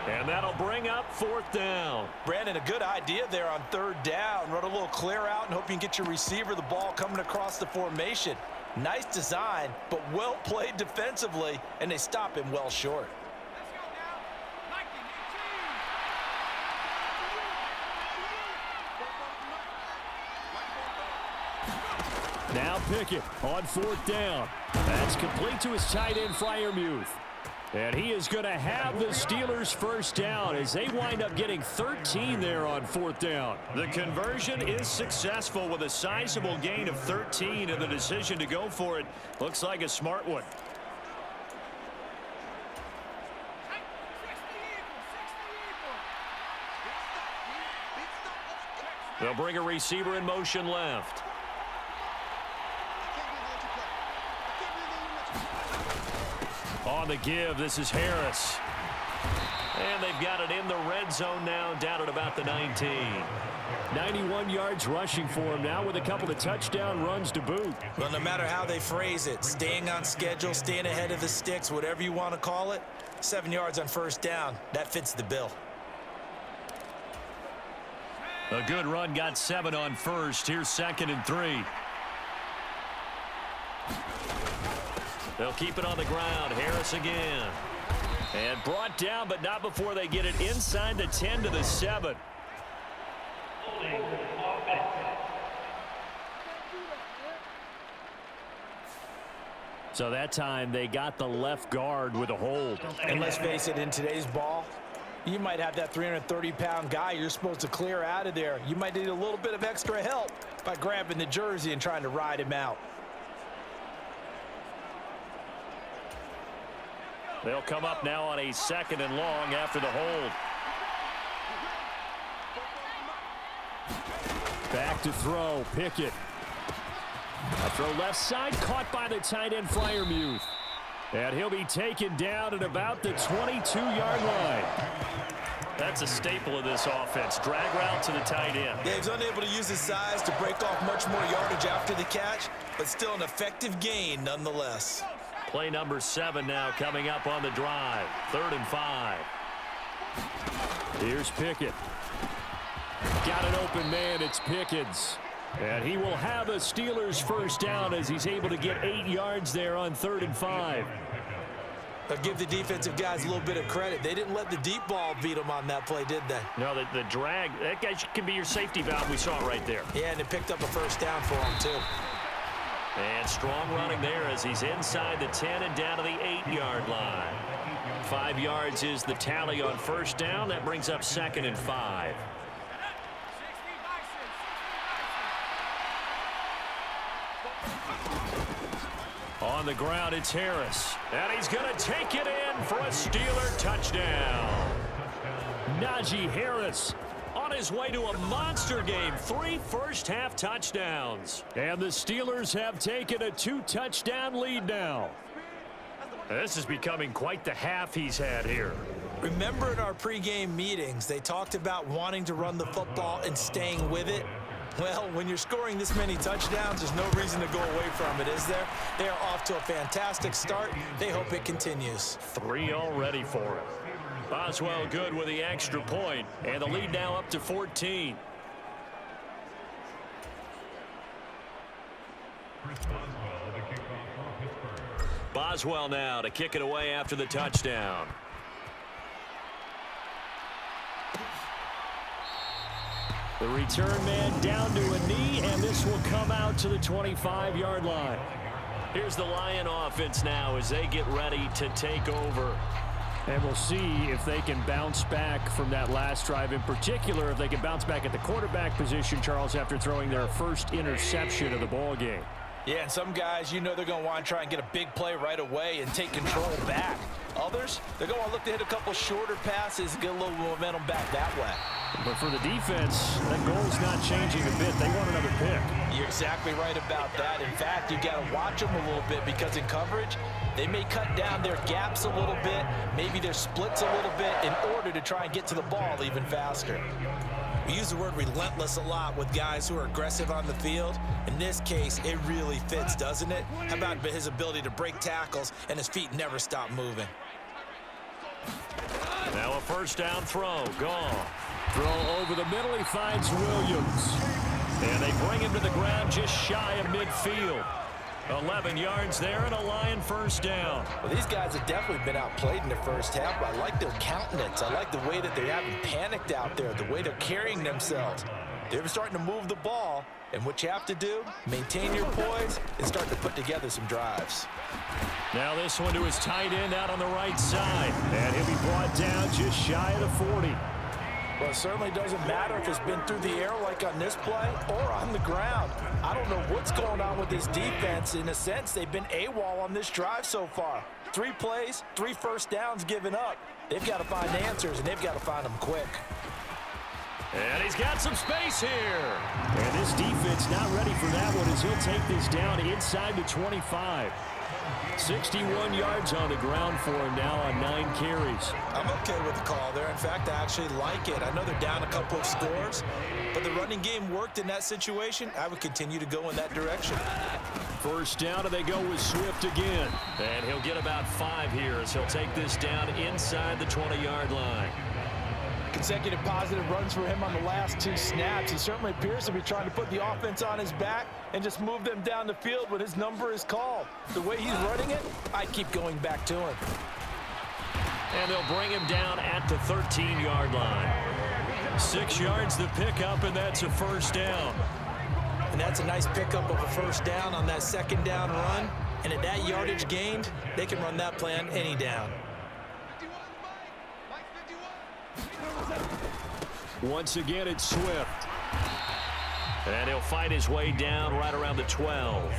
And that'll bring up 4th down. Brandon, a good idea there on 3rd down. Run a little clear out and hope you can get your receiver the ball coming across the formation. Nice design, but well played defensively, and they stop him well short. Now Pickett on 4th down. That's complete to his tight end Freiermuth. And he is going to have the Steelers' 1st down as they wind up getting 13 there on 4th down. The conversion is successful with a sizable gain of 13, and the decision to go for it looks like a smart one. They'll bring a receiver in motion left. On the give, this is Harris. And they've got it in the red zone now, down at about the 19. 91 yards rushing for him now with a couple of touchdown runs to boot. Well, no matter how they phrase it, staying on schedule, staying ahead of the sticks, whatever you want to call it, 7 yards on 1st down, that fits the bill. A good run, got 7 on 1st. Here's 2nd and 3. They'll keep it on the ground. Harris again. And brought down, but not before they get it inside the 10 to the 7. So that time they got the left guard with a hold. And let's face it, in today's ball, you might have that 330-pound guy you're supposed to clear out of there. You might need a little bit of extra help by grabbing the jersey and trying to ride him out. They'll come up now on a 2nd and long after the hold. Back to throw, Pickett. A throw left side, caught by the tight end Freiermuth. And he'll be taken down at about the 22-yard line. That's a staple of this offense. Drag route to the tight end. Yeah, he's unable to use his size to break off much more yardage after the catch, but still an effective gain nonetheless. Play number 7 now coming up on the drive. 3rd and 5. Here's Pickett. Got an open man. It's Pickens. And he will have a Steelers first down as he's able to get 8 yards there on 3rd and 5. I'll give the defensive guys a little bit of credit. They didn't let the deep ball beat them on that play, did they? No, the drag, that guy can be your safety valve. We saw it right there. Yeah, and it picked up a first down for him, too. And strong running there as he's inside the 10 and down to the 8-yard line. 5 yards is the tally on first down. That brings up 2nd and 5. On the ground, it's Harris. And he's going to take it in for a Steeler touchdown. Najee Harris on his way to a monster game. 3 first-half touchdowns. And the Steelers have taken a 2-touchdown lead now. This is becoming quite the half he's had here. Remember in our pregame meetings, they talked about wanting to run the football and staying with it? Well, when you're scoring this many touchdowns, there's no reason to go away from it, is there? They are off to a fantastic start. They hope it continues. 3 already for him. Boswell good with the extra point, and the lead now up to 14. Boswell now to kick it away after the touchdown. The return man down to a knee, and this will come out to the 25-yard line. Here's the Lion offense now as they get ready to take over. And we'll see if they can bounce back from that last drive. In particular, if they can bounce back at the quarterback position, Charles, after throwing their first interception of the ball game. Yeah, and some guys, you know they're going to want to try and get a big play right away and take control back. Others, they're going to look to hit a couple shorter passes and get a little momentum back that way. But for the defense, that goal's not changing a bit. They want another pick. You're exactly right about that. In fact, you got to watch them a little bit because in coverage, they may cut down their gaps a little bit, maybe their splits a little bit in order to try and get to the ball even faster. We use the word relentless a lot with guys who are aggressive on the field. In this case, it really fits, doesn't it? How about his ability to break tackles and his feet never stop moving? Now a first down throw, gone. Throw over the middle, he finds Williams. And they bring him to the ground just shy of midfield. 11 yards there and a Lion first down. Well, these guys have definitely been outplayed in the first half, but I like their countenance. I like the way that they haven't panicked out there, the way they're carrying themselves. They're starting to move the ball, and what you have to do, maintain your poise and start to put together some drives. Now this one to his tight end out on the right side, and he'll be brought down just shy of the 40. Well, it certainly doesn't matter if it's been through the air like on this play or on the ground. I don't know what's going on with this defense. In a sense, they've been AWOL on this drive so far. 3 plays, 3 first downs given up. They've got to find answers, and they've got to find them quick. And he's got some space here. And this defense not ready for that one as he'll take this down inside the 25. 61 yards on the ground for him now on 9 carries. I'm okay with the call there. In fact, I actually like it. I know they're down a couple of scores, but the running game worked in that situation. I would continue to go in that direction. First down, and they go with Swift again. And he'll get about 5 here as he'll take this down inside the 20-yard line. Consecutive positive runs for him on the last 2 snaps. He certainly appears to be trying to put the offense on his back and just move them down the field when his number is called. The way he's running it, I keep going back to him. And they'll bring him down at the 13-yard line. 6 yards to pick up, and that's a first down. And that's a nice pickup of a first down on that second down run. And at that yardage gained, they can run that play on any down. Once again, it's Swift. And he'll fight his way down right around the 12.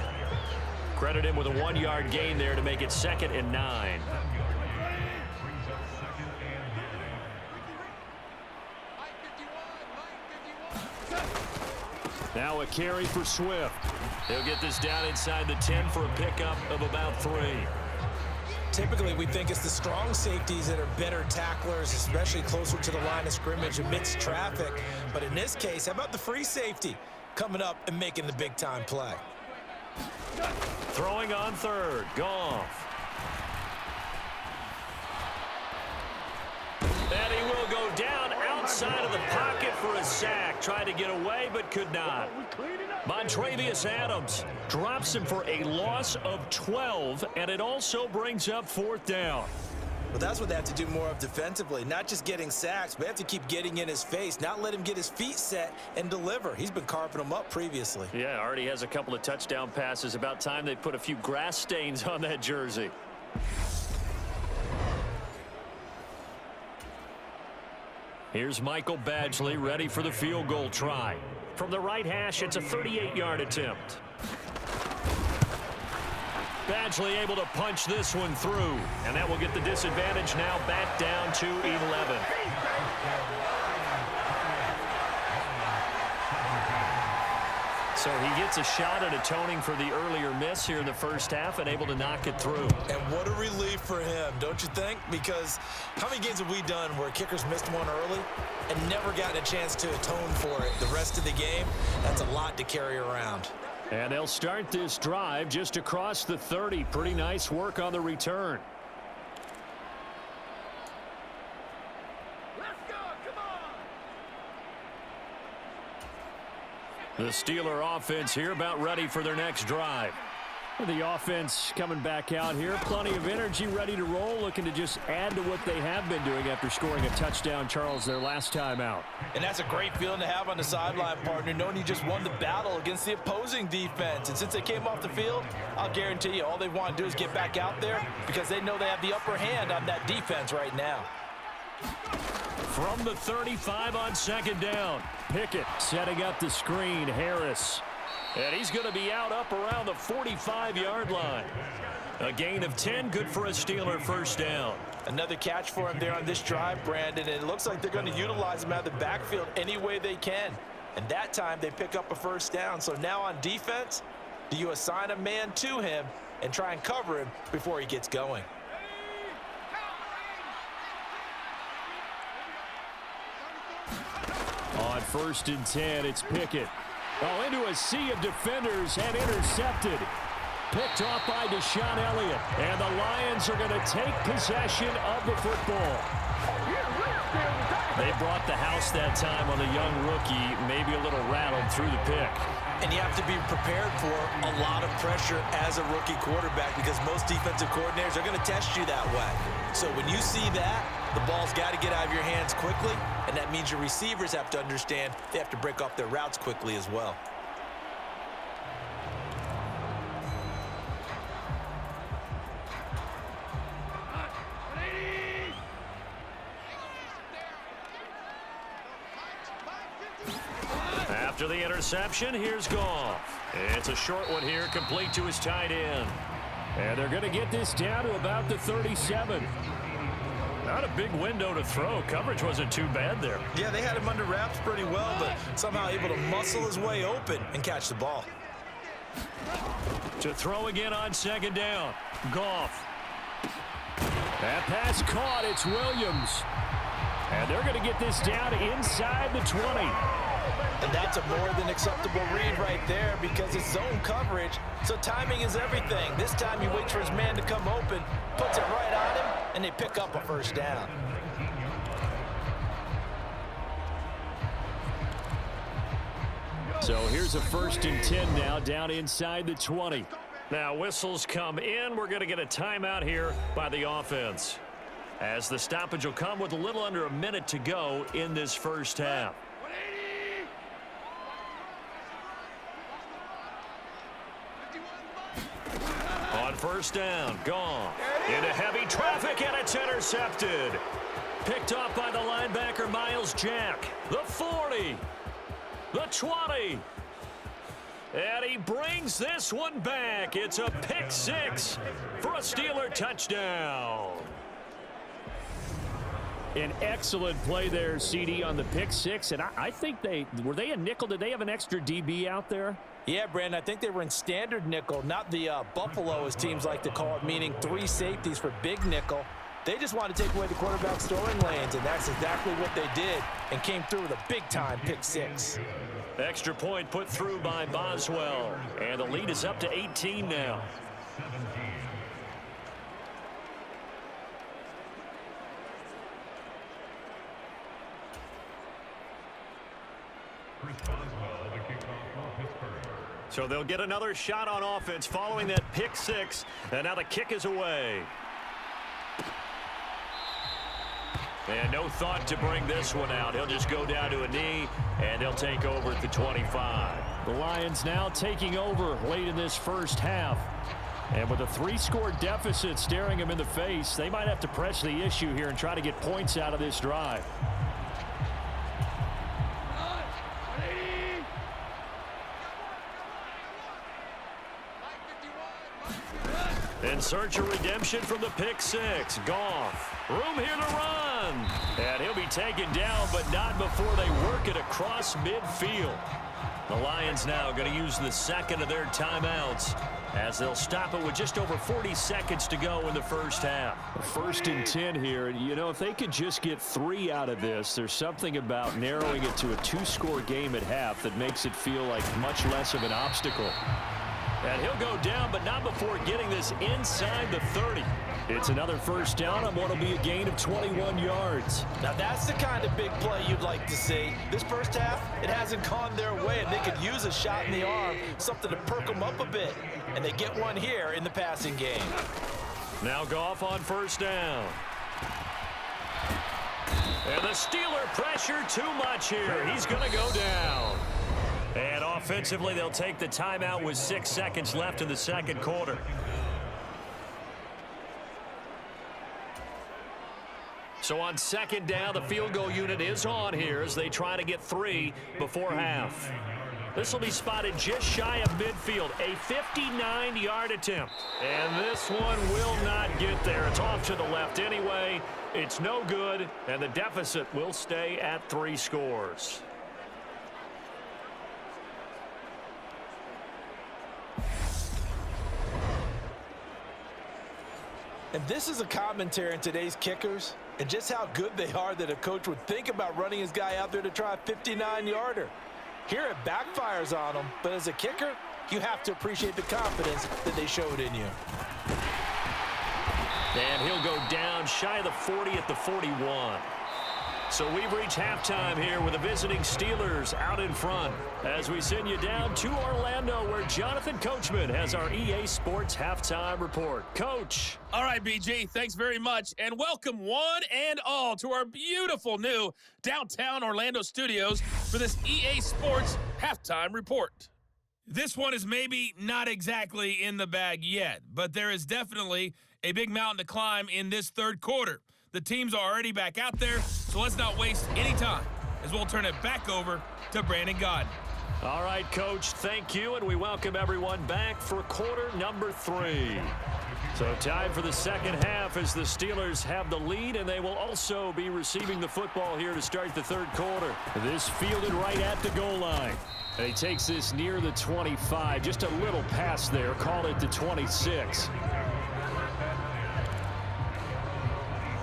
Credit him with a 1-yard gain there to make it 2nd and 9. Now a carry for Swift. He'll get this down inside the 10 for a pickup of about 3. Typically, we think it's the strong safeties that are better tacklers, especially closer to the line of scrimmage amidst traffic. But in this case, how about the free safety coming up and making the big-time play? Throwing on third, Goff. And he will go down outside of the pocket for a sack. Tried to get away, but could not. Montravius Adams drops him for a loss of 12, and it also brings up 4th down. Well, that's what they have to do more of defensively, not just getting sacks, but they have to keep getting in his face, not let him get his feet set and deliver. He's been carping them up previously. Yeah, already has a couple of touchdown passes. About time they put a few grass stains on that jersey. Here's Michael Badgley ready for the field goal try. From the right hash, it's a 38-yard attempt. Badgley able to punch this one through, and that will get the disadvantage now back down to 11. So he gets a shot at atoning for the earlier miss here in the first half and able to knock it through. And what a relief for him, don't you think? Because how many games have we done where kickers missed one early and never gotten a chance to atone for it the rest of the game? That's a lot to carry around. And they'll start this drive just across the 30. Pretty nice work on the return. The Steeler offense here about ready for their next drive. The offense coming back out here. Plenty of energy, ready to roll, looking to just add to what they have been doing after scoring a touchdown, Charles, their last time out. And that's a great feeling to have on the sideline, partner, knowing you just won the battle against the opposing defense. And since they came off the field, I'll guarantee you all they want to do is get back out there because they know they have the upper hand on that defense right now. From the 35 on 2nd down. Pickett setting up the screen. Harris. And he's going to be out up around the 45-yard line. A gain of 10, good for a Steeler first down. Another catch for him there on this drive, Brandon. And it looks like they're going to utilize him out of the backfield any way they can. And that time they pick up a first down. So now on defense, do you assign a man to him and try and cover him before he gets going? On 1st and 10, it's Pickett. Oh, into a sea of defenders and intercepted. Picked off by Deshaun Elliott. And the Lions are going to take possession of the football. They brought the house that time on the young rookie, maybe a little rattled through the pick. And you have to be prepared for a lot of pressure as a rookie quarterback because most defensive coordinators are going to test you that way. So when you see that, the ball's got to get out of your hands quickly, and that means your receivers have to understand they have to break off their routes quickly as well. After the interception, here's Goff. It's a short one here, complete to his tight end. And they're going to get this down to about the 37. Not a big window to throw. Coverage wasn't too bad there. Yeah, they had him under wraps pretty well, but somehow able to muscle his way open and catch the ball. To throw again on 2nd down. Goff. That pass caught. It's Williams. And they're going to get this down inside the 20. And that's a more than acceptable read right there because it's zone coverage, so timing is everything. This time he waits for his man to come open, puts it right on him, and they pick up a first down. So here's a 1st and 10 now down inside the 20. Now whistles come in. We're going to get a timeout here by the offense, as the stoppage will come with a little under a minute to go in this first half. On 1st down, gone. Into heavy traffic, and it's intercepted. Picked off by the linebacker, Miles Jack. The 40. The 20. And he brings this one back. It's a pick 6 for a Steeler touchdown. An excellent play there, CD, on the pick six. And I think were they a nickel? Did they have an extra DB out there? Yeah, Brandon, I think they were in standard nickel, not the Buffalo, as teams like to call it, meaning 3 safeties for big nickel. They just wanted to take away the quarterback's throwing lanes, and that's exactly what they did, and came through with a big-time pick six. Extra point put through by Boswell, and the lead is up to 18 now. So they'll get another shot on offense following that pick six, and now the kick is away. And no thought to bring this one out. He'll just go down to a knee, and he'll take over at the 25. The Lions now taking over late in this first half. And with a 3-score deficit staring them in the face, they might have to press the issue here and try to get points out of this drive. In search of redemption from the pick six. Goff. Room here to run. And he'll be taken down, but not before they work it across midfield. The Lions now going to use the second of their timeouts as they'll stop it with just over 40 seconds to go in the first half. 1st and 10 here. You know, if they could just get 3 out of this, there's something about narrowing it to a 2-score game at half that makes it feel like much less of an obstacle. And he'll go down, but not before getting this inside the 30. It's another first down on what will be a gain of 21 yards. Now that's the kind of big play you'd like to see. This first half, it hasn't gone their way, and they could use a shot in the arm, something to perk them up a bit. And they get one here in the passing game. Now Goff on first down. And the Steeler pressure too much here. He's going to go down. And offensively, they'll take the timeout with 6 seconds left in the second quarter. So on second down, the field goal unit is on here as they try to get 3 before half. This will be spotted just shy of midfield, a 59-yard attempt. And this one will not get there. It's off to the left anyway. It's no good, and the deficit will stay at 3 scores. And this is a commentary on today's kickers and just how good they are that a coach would think about running his guy out there to try a 59-yarder. Here it backfires on him, but as a kicker, you have to appreciate the confidence that they showed in you. And he'll go down shy of the 40 at the 41. So we've reached halftime here with the visiting Steelers out in front as we send you down to Orlando where Jonathan Coachman has our EA Sports Halftime Report. Coach. All right, BG, thanks very much, and welcome one and all to our beautiful new downtown Orlando studios for this EA Sports Halftime Report. This one is maybe not exactly in the bag yet, but there is definitely a big mountain to climb in this third quarter. The teams are already back out there, so let's not waste any time as we'll turn it back over to Brandon Godden. All right, Coach, thank you, and we welcome everyone back for quarter number 3. So time for the second half as the Steelers have the lead, and they will also be receiving the football here to start the third quarter. This fielded right at the goal line. And he takes this near the 25, just a little pass there, call it the 26.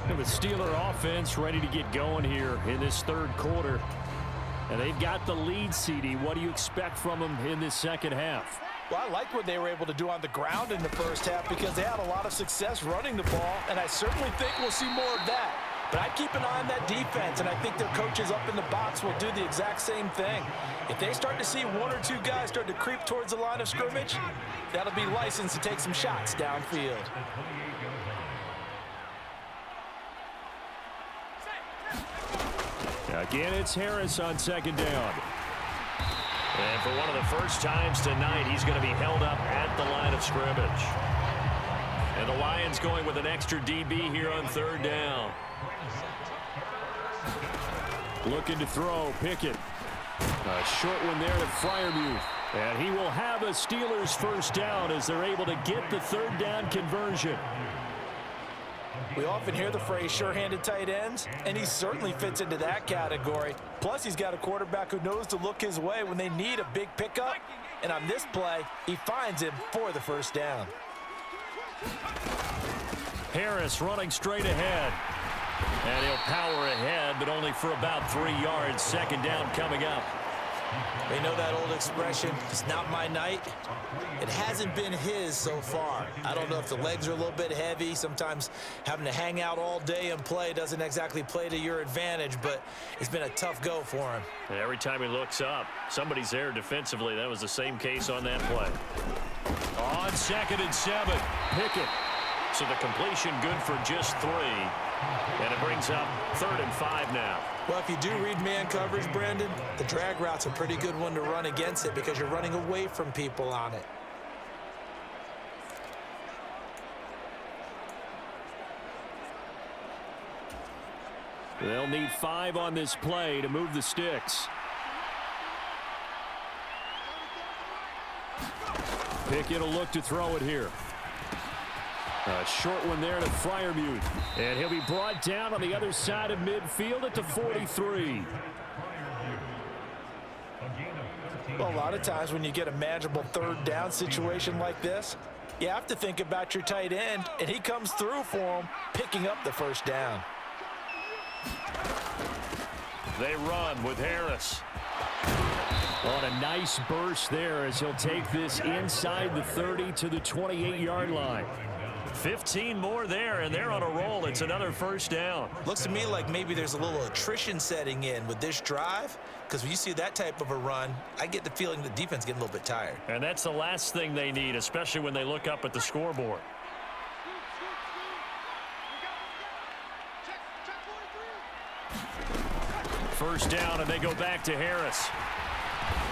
And the Steeler offense ready to get going here in this third quarter. And they've got the lead, CD. What do you expect from them in this second half? Well, I like what they were able to do on the ground in the first half because they had a lot of success running the ball, and I certainly think we'll see more of that. But I'd keep an eye on that defense, and I think their coaches up in the box will do the exact same thing. If they start to see 1 or 2 guys start to creep towards the line of scrimmage, that'll be licensed to take some shots downfield. Again, it's Harris on second down. And for one of the first times tonight, he's going to be held up at the line of scrimmage. And the Lions going with an extra DB here on third down. Looking to throw, Pickett. A short one there to Freiermuth. And he will have a Steelers first down as they're able to get the third down conversion. We often hear the phrase sure-handed tight ends, and he certainly fits into that category. Plus, he's got a quarterback who knows to look his way when they need a big pickup. And on this play, he finds him for the first down. Harris running straight ahead. And he'll power ahead, but only for about 3 yards. Second down coming up. They know that old expression, it's not my night. It hasn't been his so far. I don't know if the legs are a little bit heavy. Sometimes having to hang out all day and play doesn't exactly play to your advantage, but it's been a tough go for him. And every time he looks up, somebody's there defensively. That was the same case on that play. On 2nd and 7, Pickett. So the completion good for just 3. And it brings up 3rd and 5 now. Well, if you do read man coverage, Brandon, the drag route's a pretty good one to run against it because you're running away from people on it. They'll need 5 on this play to move the sticks. Pickett will look to throw it here. A short one there to Freiermuth. And he'll be brought down on the other side of midfield at the 43. Well, a lot of times when you get a manageable 3rd down situation like this, you have to think about your tight end, and he comes through for him, picking up the first down. They run with Harris. On a nice burst there as he'll take this inside the 30 to the 28-yard line. 15 more there, and they're on a roll. It's another first down. Looks to me like maybe there's a little attrition setting in with this drive, because when you see that type of a run, I get the feeling the defense getting a little bit tired. And that's the last thing they need, especially when they look up at the scoreboard. First down, and they go back to Harris.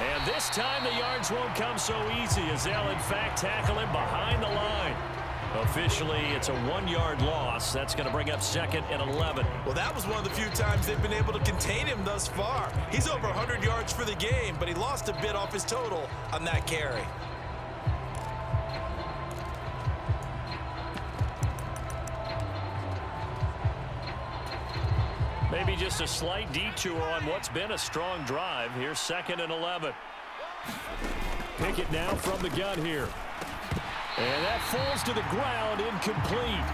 And this time the yards won't come so easy as they'll, in fact, tackle him behind the line. Officially, it's a 1-yard loss. That's going to bring up 2nd and 11. Well, that was one of the few times they've been able to contain him thus far. He's over 100 yards for the game, but he lost a bit off his total on that carry. Maybe just a slight detour on what's been a strong drive. Here's 2nd and 11. Pickett now from the gun here. And that falls to the ground, incomplete.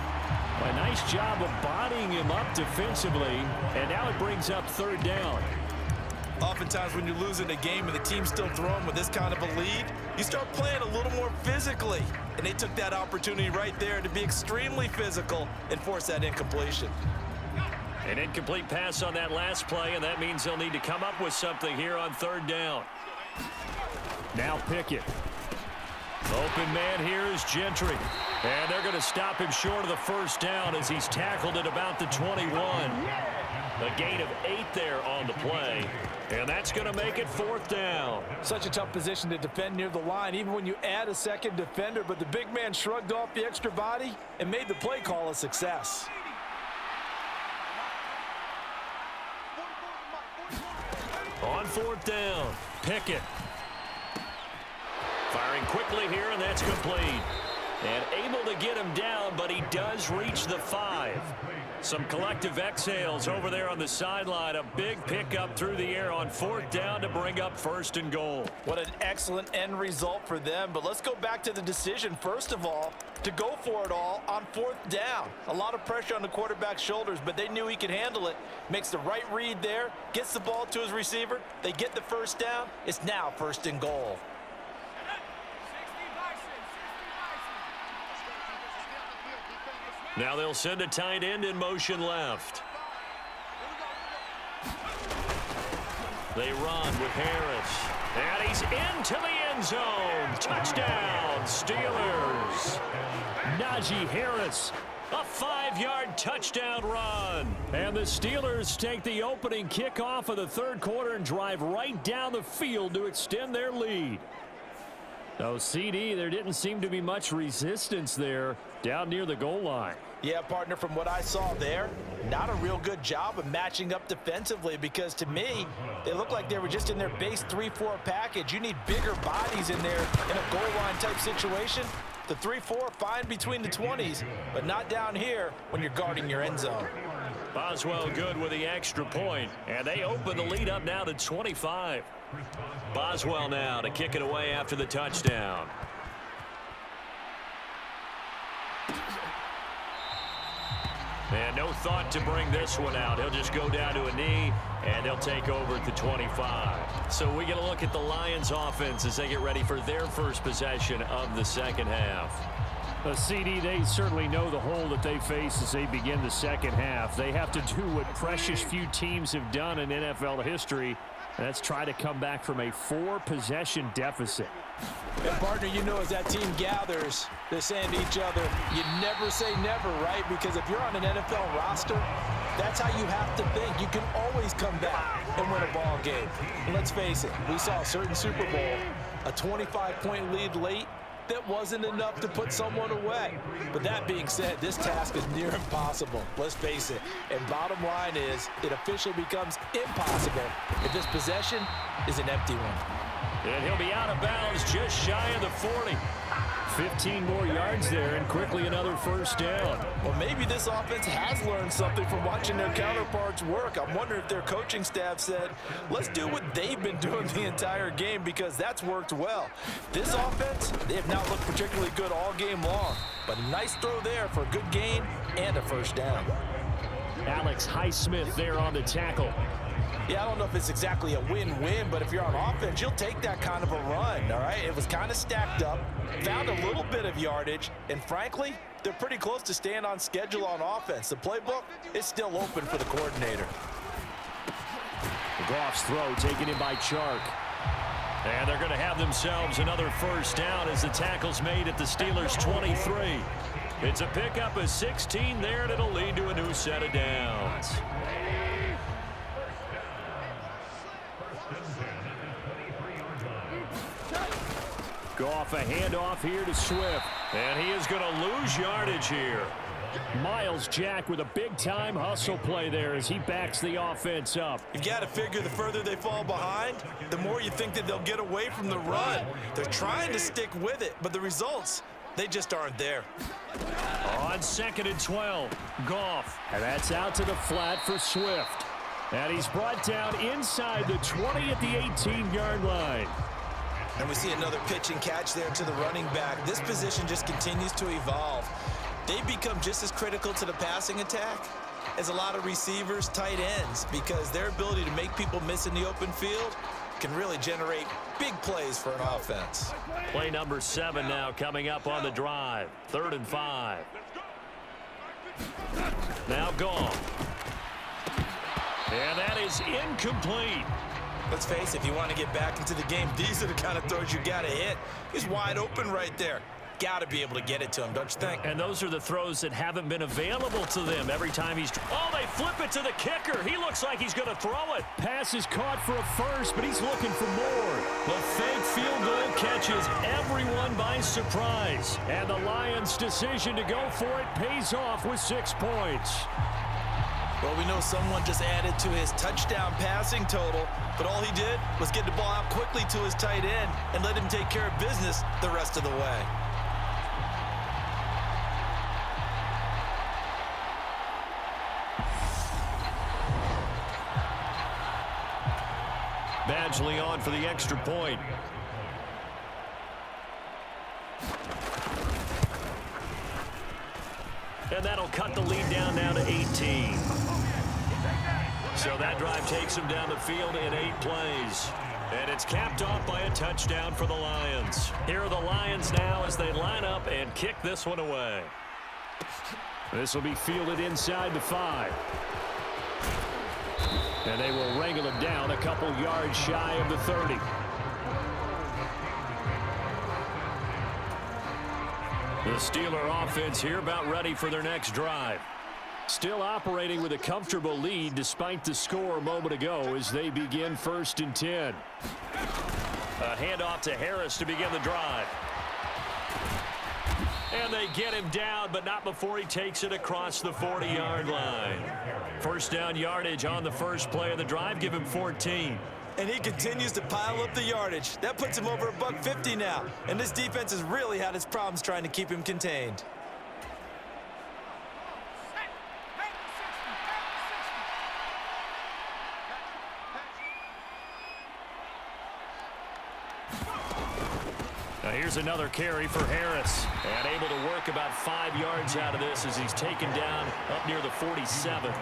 A nice job of bodying him up defensively. And now it brings up 3rd down. Oftentimes when you're losing a game and the team's still throwing with this kind of a lead, you start playing a little more physically. And they took that opportunity right there to be extremely physical and force that incompletion. An incomplete pass on that last play, and that means they'll need to come up with something here on 3rd down. Now Pickett. Open man here is Gentry. And they're going to stop him short of the first down as he's tackled at about the 21. A gain of 8 there on the play. And that's going to make it 4th down. Such a tough position to defend near the line, even when you add a second defender. But the big man shrugged off the extra body and made the play call a success. On 4th down, Pickett. Firing quickly here, and that's complete. And able to get him down, but he does reach the 5. Some collective exhales over there on the sideline. A big pickup through the air on 4th down to bring up 1st and goal. What an excellent end result for them. But let's go back to the decision, first of all, to go for it all on 4th down. A lot of pressure on the quarterback's shoulders, but they knew he could handle it. Makes the right read there, gets the ball to his receiver. They get the first down. It's now 1st and goal. Now they'll send a tight end in motion left. They run with Harris. And he's into the end zone. Touchdown, Steelers. Najee Harris, a 5-yard touchdown run. And the Steelers take the opening kickoff of the 3rd quarter and drive right down the field to extend their lead. No, CD, there didn't seem to be much resistance there down near the goal line. Yeah, partner, from what I saw there, not a real good job of matching up defensively, because to me, they look like they were just in their base 3-4 package. You need bigger bodies in there in a goal line type situation. The 3-4, fine between the 20s, but not down here when you're guarding your end zone. Boswell good with the extra point, and they open the lead up now to 25. Boswell now to kick it away after the touchdown. And no thought to bring this one out. He'll just go down to a knee, and they'll take over at the 25. So we get a look at the Lions offense as they get ready for their first possession of the second half. CD, they certainly know the hole that they face as they begin the second half. They have to do what precious few teams have done in NFL history, and that's try to come back from a 4-possession deficit. And partner, you know, as that team gathers, they're saying to each other, you never say never, right? Because if you're on an NFL roster, that's how you have to think. You can always come back and win a ball game. And let's face it, we saw a certain Super Bowl, a 25-point lead late, that wasn't enough to put someone away. But that being said, this task is near impossible. Let's face it. And bottom line is, it officially becomes impossible if this possession is an empty one. And he'll be out of bounds just shy of the 40. 15 more yards there, and quickly another first down. Well, maybe this offense has learned something from watching their counterparts work. I'm wondering if their coaching staff said, let's do what they've been doing the entire game, because that's worked well. This offense, they have not looked particularly good all game long, but a nice throw there for a good gain and a first down. Alex Highsmith there on the tackle. Yeah, I don't know if it's exactly a win-win, but if you're on offense, you'll take that kind of a run, all right? It was kind of stacked up, found a little bit of yardage, and frankly, they're pretty close to staying on schedule on offense. The playbook is still open for the coordinator. Goff's throw taken in by Chark. And they're going to have themselves another first down as the tackle's made at the Steelers' 23. It's a pickup of 16 there, and it'll lead to a new set of downs. Goff a handoff here to Swift. And he is going to lose yardage here. Miles Jack with a big-time hustle play there as he backs the offense up. You've got to figure the further they fall behind, the more you think that they'll get away from the run. They're trying to stick with it, but the results, they just aren't there. On 2nd and 12, Goff. And that's out to the flat for Swift. And he's brought down inside the 20 at the 18-yard line. And we see another pitch and catch there to the running back. This position just continues to evolve. They become just as critical to the passing attack as a lot of receivers, tight ends, because their ability to make people miss in the open field can really generate big plays for an offense. Play number 7 now coming up on the drive. 3rd and 5. Now Goff. And that is incomplete. Let's face it, if you want to get back into the game, these are the kind of throws you got to hit. He's wide open right there. Got to be able to get it to him, don't you think? And those are the throws that haven't been available to them every time he's... Oh, they flip it to the kicker. He looks like he's going to throw it. Pass is caught for a first, but he's looking for more. The fake field goal catches everyone by surprise. And the Lions' decision to go for it pays off with 6 points. Well, we know someone just added to his touchdown passing total, but all he did was get the ball out quickly to his tight end and let him take care of business the rest of the way. Badgley on for the extra point. And that'll cut the lead down now to 18. So that drive takes him down the field in 8 plays. And it's capped off by a touchdown for the Lions. Here are the Lions now as they line up and kick this one away. This will be fielded inside the 5. And they will wrangle him down a couple yards shy of the 30. The Steeler offense here about ready for their next drive. Still operating with a comfortable lead despite the score a moment ago as they begin 1st and 10. A handoff to Harris to begin the drive. And they get him down, but not before he takes it across the 40-yard line. First down yardage on the first play of the drive. Give him 14. And he continues to pile up the yardage. That puts him over $150 now. And this defense has really had its problems trying to keep him contained. Now here's another carry for Harris. And able to work about 5 yards out of this as he's taken down up near the 47.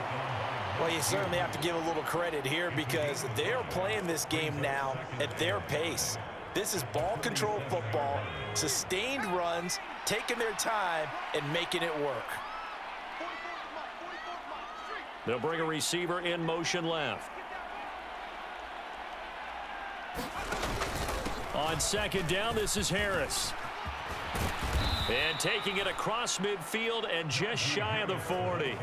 Well, you certainly have to give a little credit here because they're playing this game now at their pace. This is ball control football, sustained runs, taking their time, and making it work. They'll bring a receiver in motion left. On second down, this is Harris. And taking it across midfield and just shy of the 40.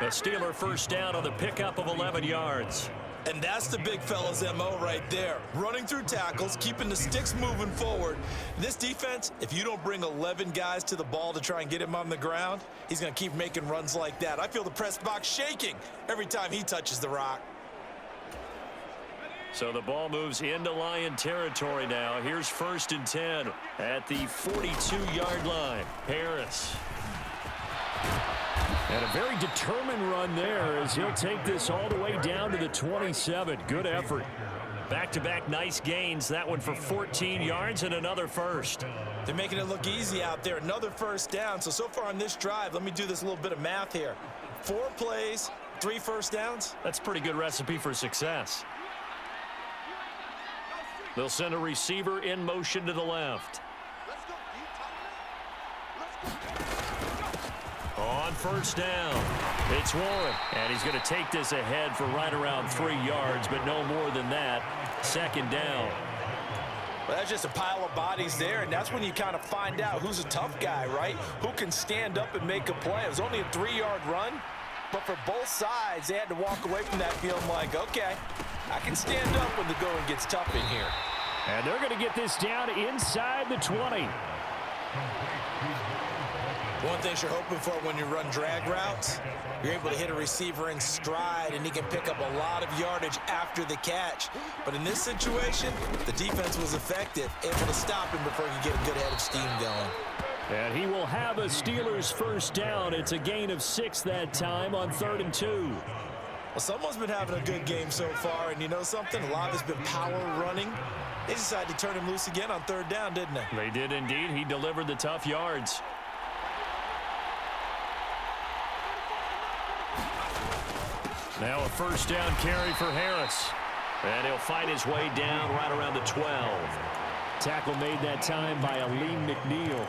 A Steeler first down on the pickup of 11 yards. And that's the big fella's MO right there. Running through tackles, keeping the sticks moving forward. This defense, if you don't bring 11 guys to the ball to try and get him on the ground, he's going to keep making runs like that. I feel the press box shaking every time he touches the rock. So the ball moves into Lion territory now. Here's 1st and 10 at the 42-yard line. Harris. And a very determined run there as he'll take this all the way down to the 27. Good effort. Back-to-back nice gains. That one for 14 yards and another first. They're making it look easy out there. Another first down. So far on this drive, let me do this little bit of math here. 4 plays, 3 first downs. That's a pretty good recipe for success. They'll send a receiver in motion to the left. On first down, it's Warren. And he's going to take this ahead for right around 3 yards, but no more than that. Second down. Well, that's just a pile of bodies there, and that's when you kind of find out who's a tough guy, right? Who can stand up and make a play. It was only a 3-yard run, but for both sides, they had to walk away from that feeling like, okay, I can stand up when the going gets tough in here. And they're going to get this down inside the 20. One thing you're hoping for when you run drag routes, you're able to hit a receiver in stride, and he can pick up a lot of yardage after the catch. But in this situation, the defense was effective, able to stop him before he could get a good head of steam going. And he will have a Steelers first down. It's a gain of 6 that time on 3rd and 2. Well, someone's been having a good game so far, and you know something? A lot of it's been power running. They decided to turn him loose again on 3rd down, didn't they? They did indeed. He delivered the tough yards. Now a first down carry for Harris. And he'll fight his way down right around the 12. Tackle made that time by Aleem McNeil.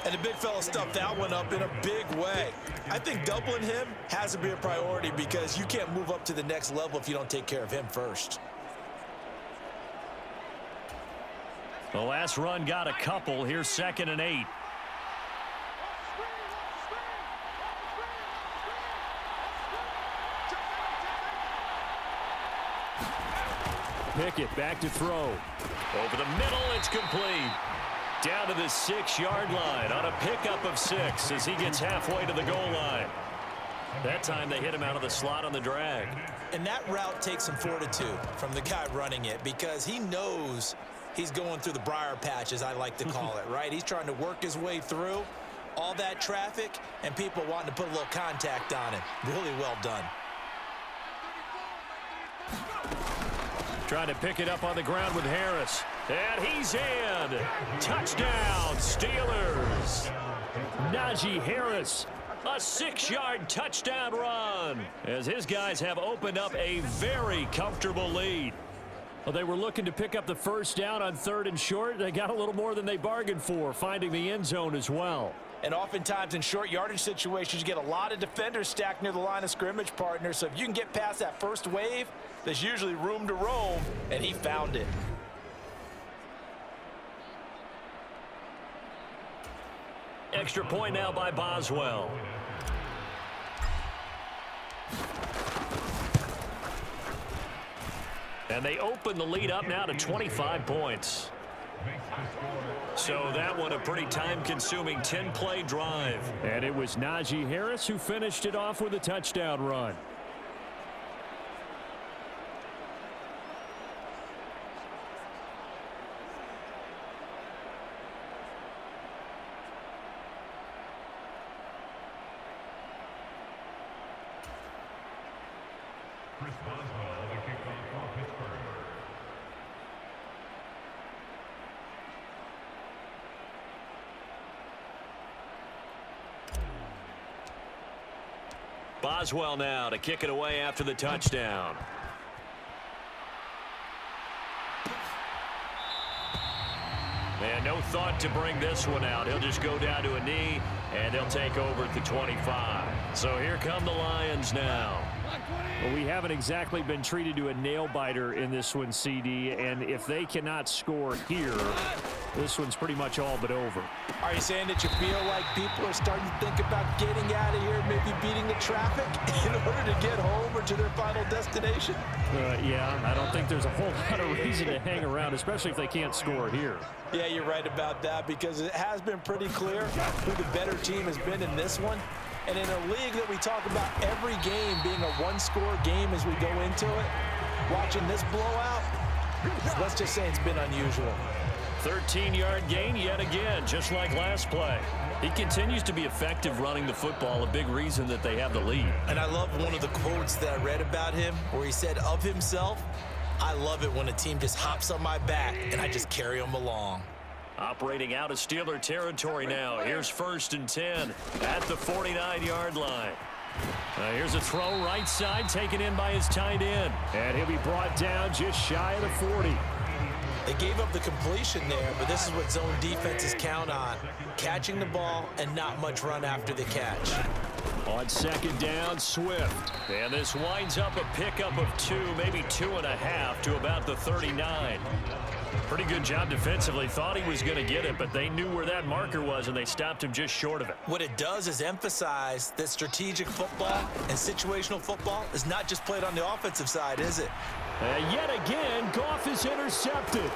And the big fella stuffed that one up in a big way. I think doubling him has to be a priority because you can't move up to the next level if you don't take care of him first. The last run got a couple. Here's 2nd and 8. Pickett back to throw. Over the middle, it's complete. Down to the 6-yard line on a pickup of 6 as he gets halfway to the goal line. That time they hit him out of the slot on the drag. And that route takes some fortitude from the guy running it because he knows he's going through the briar patch, as I like to call it, right? He's trying to work his way through all that traffic and people wanting to put a little contact on him. Really well done. Trying to pick it up on the ground with Harris. And he's in. Touchdown, Steelers. Najee Harris. A 6-yard touchdown run as his guys have opened up a very comfortable lead. Well, they were looking to pick up the first down on 3rd and short. They got a little more than they bargained for, finding the end zone as well. And oftentimes in short yardage situations, you get a lot of defenders stacked near the line of scrimmage, partner. So if you can get past that first wave, there's usually room to roam, and he found it. Extra point now by Boswell. And they open the lead up now to 25 points. So that one a pretty time-consuming 10-play drive. And it was Najee Harris who finished it off with a touchdown run. Boswell now to kick it away after the touchdown. And no thought to bring this one out. He'll just go down to a knee, and they'll take over at the 25. So here come the Lions now. Well, we haven't exactly been treated to a nail-biter in this one, CD, and if they cannot score here, this one's pretty much all but over. Are you saying that you feel like people are starting to think about getting out of here, maybe beating the traffic in order to get home or to their final destination? Yeah, I don't think there's a whole lot of reason to hang around, especially if they can't score here. Yeah, you're right about that, because it has been pretty clear who the better team has been in this one. And in a league that we talk about every game being a one-score game as we go into it, watching this blowout, let's just say it's been unusual. 13-yard gain yet again, just like last play. He continues to be effective running the football, a big reason that they have the lead. And I love one of the quotes that I read about him where he said of himself, "I love it when a team just hops on my back and I just carry them along." Operating out of Steeler territory now. Here's 1st and 10 at the 49-yard line. Here's a throw right side taken in by his tight end. And he'll be brought down just shy of the 40. They gave up the completion there, but this is what zone defenses count on. Catching the ball and not much run after the catch. On 2nd down, Swift. And this winds up a pickup of 2, maybe 2.5 to about the 39. Pretty good job defensively. Thought he was going to get it, but they knew where that marker was, and they stopped him just short of it. What it does is emphasize that strategic football and situational football is not just played on the offensive side, is it? Yet again, Goff is intercepted.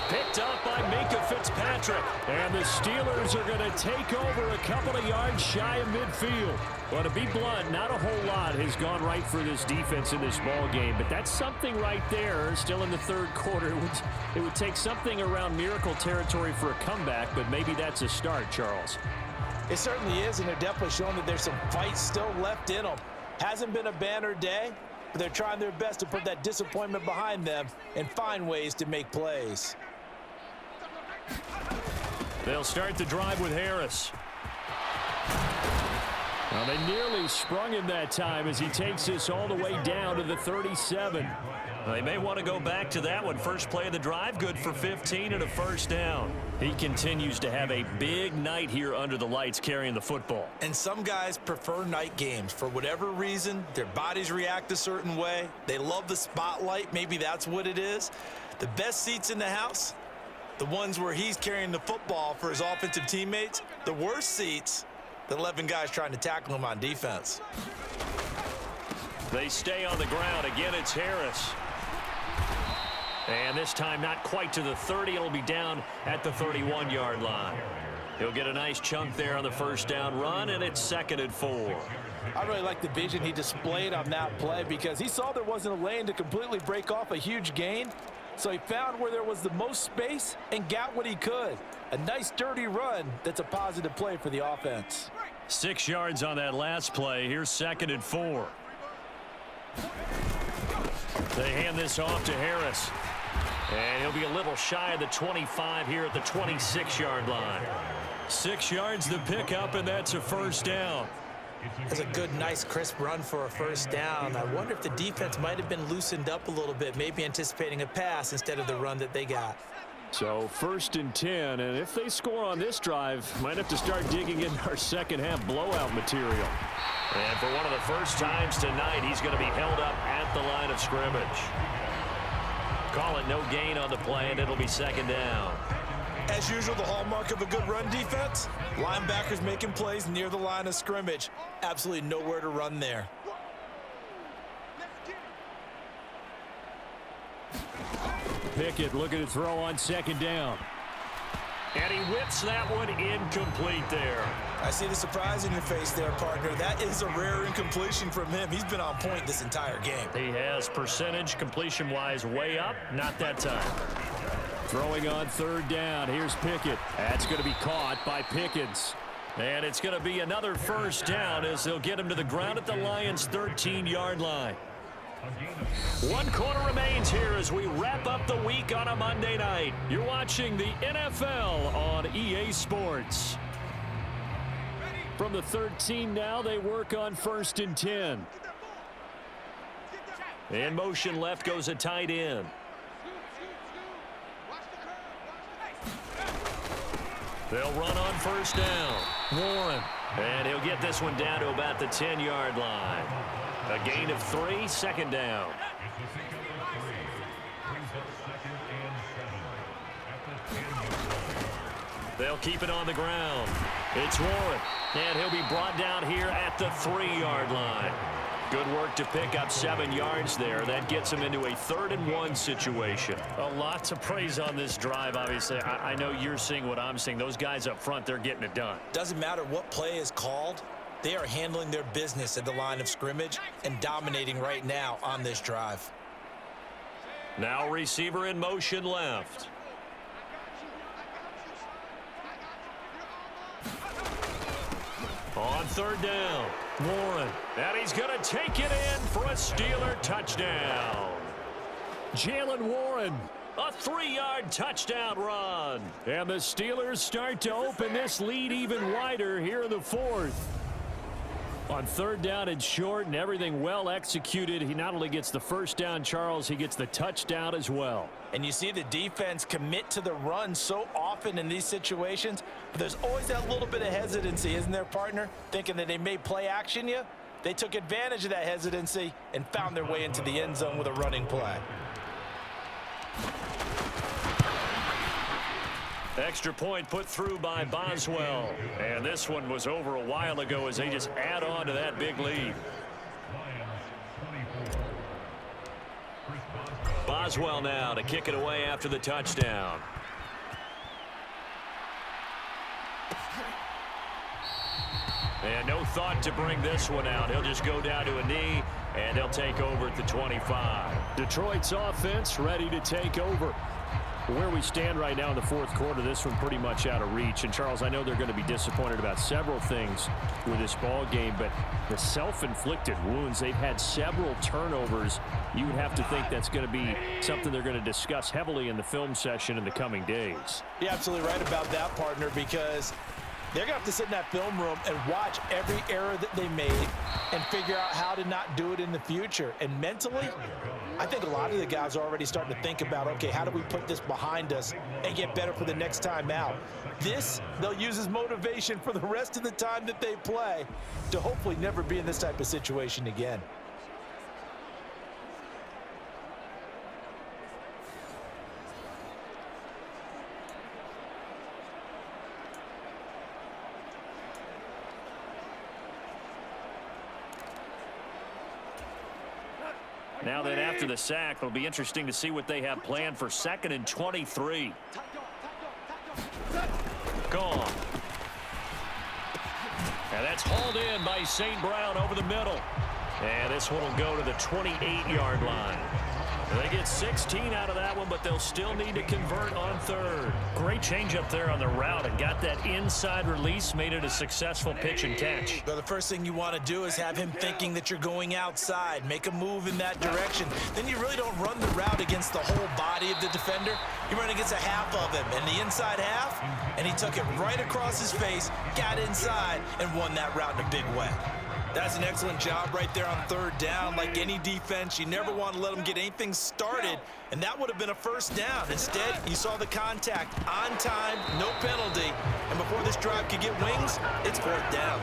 Picked up by Minka Fitzpatrick. And the Steelers are going to take over a couple of yards shy of midfield. Well, to be blunt, not a whole lot has gone right for this defense in this ball game, but that's something right there. Still in the 3rd quarter. It would take something around miracle territory for a comeback, but maybe that's a start, Charles. It certainly is, and they're definitely showing that there's some fight still left in them. Hasn't been a banner day, but they're trying their best to put that disappointment behind them and find ways to make plays. They'll start the drive with Harris. Well, they nearly sprung him that time as he takes this all the way down to the 37. They may want to go back to that one. First play of the drive, good for 15 and a 1st down. He continues to have a big night here under the lights carrying the football. And some guys prefer night games. For whatever reason, their bodies react a certain way. They love the spotlight. Maybe that's what it is. The best seats in the house, the ones where he's carrying the football for his offensive teammates. The worst seats, the 11 guys trying to tackle him on defense. They stay on the ground. Again, it's Harris. And this time not quite to the 30. It'll be down at the 31-yard line. He'll get a nice chunk there on the 1st down run, and it's 2nd and 4. I really like the vision he displayed on that play because he saw there wasn't a lane to completely break off a huge gain. So he found where there was the most space and got what he could. A nice dirty run that's a positive play for the offense. 6 yards on that last play. Here's 2nd and 4. They hand this off to Harris. And he'll be a little shy of the 25 here at the 26-yard line. 6 yards the pickup, and that's a 1st down. That's a good, nice, crisp run for a 1st down. I wonder if the defense might have been loosened up a little bit, maybe anticipating a pass instead of the run that they got. So 1st and 10, and if they score on this drive, might have to start digging in our 2nd half blowout material. And for one of the first times tonight, he's going to be held up at the line of scrimmage. Call it no gain on the play, and it'll be 2nd down. As usual, the hallmark of a good run defense, linebackers making plays near the line of scrimmage. Absolutely nowhere to run there. Pickett looking to throw on 2nd down. And he whips that one incomplete there. I see the surprise in your face there, partner. That is a rare incompletion from him. He's been on point this entire game. He has percentage completion-wise way up. Not that time. Throwing on 3rd down. Here's Pickett. That's going to be caught by Pickens. And it's going to be another 1st down as they'll get him to the ground at the Lions' 13-yard line. 1 quarter remains here as we wrap up the week on a Monday night. You're watching the NFL on EA Sports. From the 13 now, they work on 1st and 10. In motion left goes a tight end. They'll run on 1st down. Warren. And he'll get this one down to about the 10-yard line. A gain of 3, 2nd down. They'll keep it on the ground. It's Warren. And he'll be brought down here at the 3-yard line. Good work to pick up 7 yards there. That gets him into a 3rd and 1 situation. A lot to praise on this drive, obviously. I know you're seeing what I'm seeing. Those guys up front, they're getting it done. Doesn't matter what play is called. They are handling their business at the line of scrimmage and dominating right now on this drive. Now receiver in motion left. On 3rd down, Warren. And he's going to take it in for a Steeler touchdown. Jalen Warren, a 3-yard touchdown run. And the Steelers start to open this lead even wider here in the 4th. On 3rd down and short and everything well executed, he not only gets the 1st down, Charles, he gets the touchdown as well. And you see the defense commit to the run so often in these situations, but there's always that little bit of hesitancy, isn't there, partner? Thinking that they may play action you. They took advantage of that hesitancy and found their way into the end zone with a running play. Extra point put through by Boswell. And this one was over a while ago as they just add on to that big lead. Boswell now to kick it away after the touchdown. And no thought to bring this one out. He'll just go down to a knee, and he'll take over at the 25. Detroit's offense ready to take over. Where we stand right now in the 4th quarter, this one pretty much out of reach. And, Charles, I know they're going to be disappointed about several things with this ball game, but the self-inflicted wounds, they've had several turnovers. You would have to think that's going to be something they're going to discuss heavily in the film session in the coming days. You're absolutely right about that, partner, because they're going to have to sit in that film room and watch every error that they made and figure out how to not do it in the future. And mentally, I think a lot of the guys are already starting to think about, okay, how do we put this behind us and get better for the next time out? This, they'll use as motivation for the rest of the time that they play to hopefully never be in this type of situation again. Now then, after the sack, it'll be interesting to see what they have planned for 2nd and 23. Gone. And that's hauled in by St. Brown over the middle. And this one will go to the 28-yard line. They get 16 out of that one, but they'll still need to convert on 3rd. Great change up there on the route and got that inside release, made it a successful pitch and catch. So the first thing you want to do is have him thinking that you're going outside, make a move in that direction. Then you really don't run the route against the whole body of the defender. You run against a half of him, and the inside half, and he took it right across his face, got inside, and won that route in a big way. That's an excellent job right there on 3rd down. Like any defense, you never want to let them get anything started, and that would have been a 1st down. Instead, you saw the contact on time, no penalty, and before this drive could get wings, it's 4th down.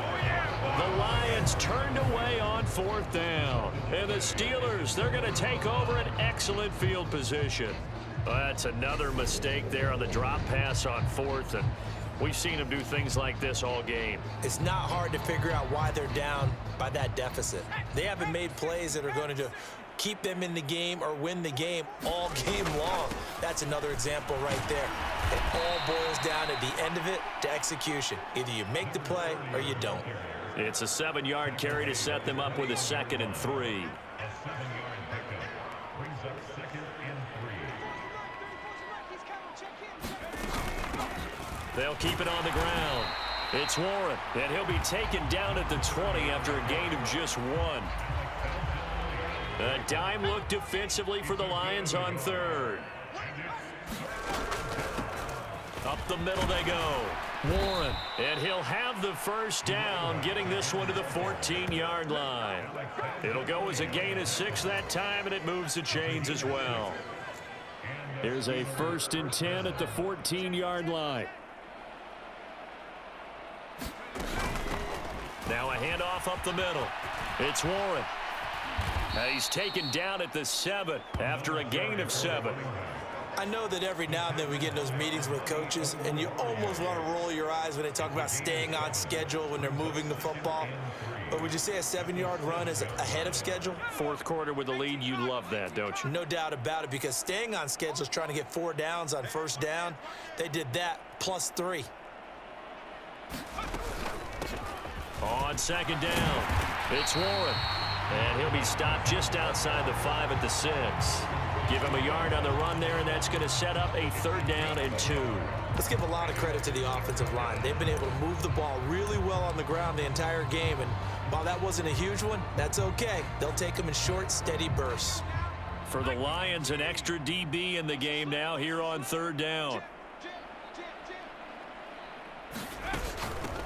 The Lions turned away on 4th down, and the Steelers, they're going to take over an excellent field position. That's another mistake there on the drop pass on 4th, and we've seen them do things like this all game. It's not hard to figure out why they're down by that deficit. They haven't made plays that are going to keep them in the game or win the game all game long. That's another example right there. It all boils down at the end of it to execution. Either you make the play or you don't. It's a 7-yard carry to set them up with a 2nd and 3. They'll keep it on the ground. It's Warren, and he'll be taken down at the 20 after a gain of just 1. A dime look defensively for the Lions on 3rd. Up the middle they go. Warren, and he'll have the first down, getting this one to the 14-yard line. It'll go as a gain of 6 that time, and it moves the chains as well. Here's a 1st and 10 at the 14-yard line. Now a handoff up the middle. It's Warren. He's taken down at the 7 after a gain of 7. I know that every now and then we get in those meetings with coaches, and you almost want to roll your eyes when they talk about staying on schedule when they're moving the football. But would you say a 7-yard run is ahead of schedule? Fourth quarter with the lead, you love that, don't you? No doubt about it, because staying on schedule is trying to get 4 downs on first down. They did that plus 3. On 2nd down, it's Warren. And he'll be stopped just outside the 5 at the 6. Give him a yard on the run there, and that's going to set up a 3rd down and 2. Let's give a lot of credit to the offensive line. They've been able to move the ball really well on the ground the entire game, and while that wasn't a huge one, that's okay. They'll take them in short, steady bursts. For the Lions, an extra DB in the game now here on 3rd down.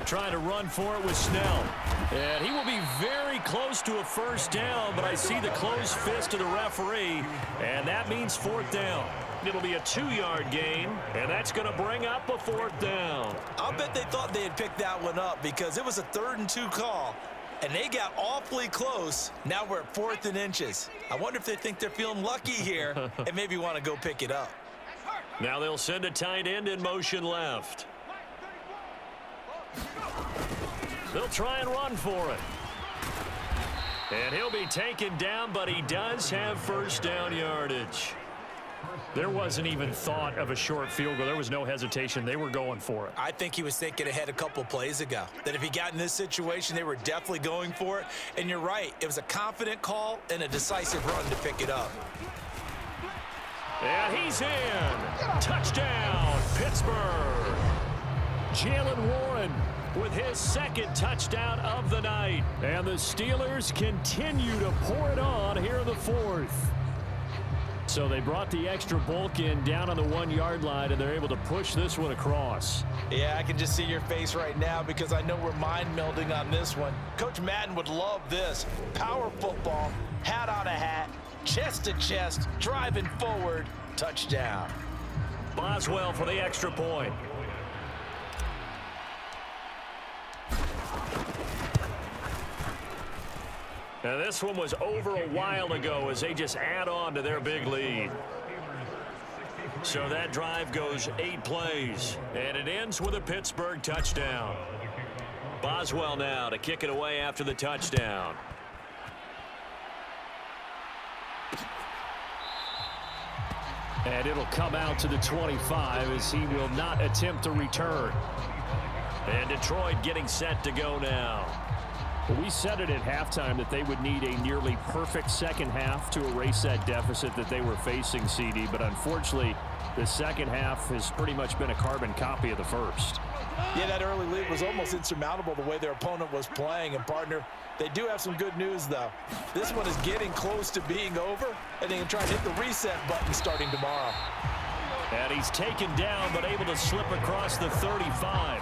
Trying to run for it with Snell. And he will be very close to a first down, but I see the closed fist of the referee, and that means 4th down. It'll be a 2-yard gain, and that's going to bring up a 4th down. I'll bet they thought they had picked that one up because it was a 3rd and 2 call, and they got awfully close. Now we're at 4th and inches. I wonder if they think they're feeling lucky here and maybe want to go pick it up. Now they'll send a tight end in motion left. They'll try and run for it. And he'll be taken down, but he does have first down yardage. There wasn't even thought of a short field goal. There was no hesitation. They were going for it. I think he was thinking ahead a couple plays ago, that if he got in this situation, they were definitely going for it. And you're right. It was a confident call and a decisive run to pick it up. And he's in. Touchdown, Pittsburgh. Jalen Warren with his 2nd touchdown of the night. And the Steelers continue to pour it on here in the 4th. So they brought the extra bulk in down on the 1-yard line, and they're able to push this one across. Yeah, I can just see your face right now because I know we're mind melding on this one. Coach Madden would love this. Power football, hat on a hat, chest to chest, driving forward, touchdown. Boswell for the extra point. Now this one was over a while ago as they just add on to their big lead. So that drive goes 8 plays, and it ends with a Pittsburgh touchdown. Boswell now to kick it away after the touchdown. And it'll come out to the 25 as he will not attempt to return. And Detroit getting set to go now. Well, we said it at halftime that they would need a nearly perfect second half to erase that deficit that they were facing, CD. But unfortunately, the second half has pretty much been a carbon copy of the first. Yeah, that early lead was almost insurmountable the way their opponent was playing. And, partner, they do have some good news, though. This one is getting close to being over, and they can try and hit the reset button starting tomorrow. And he's taken down but able to slip across the 35.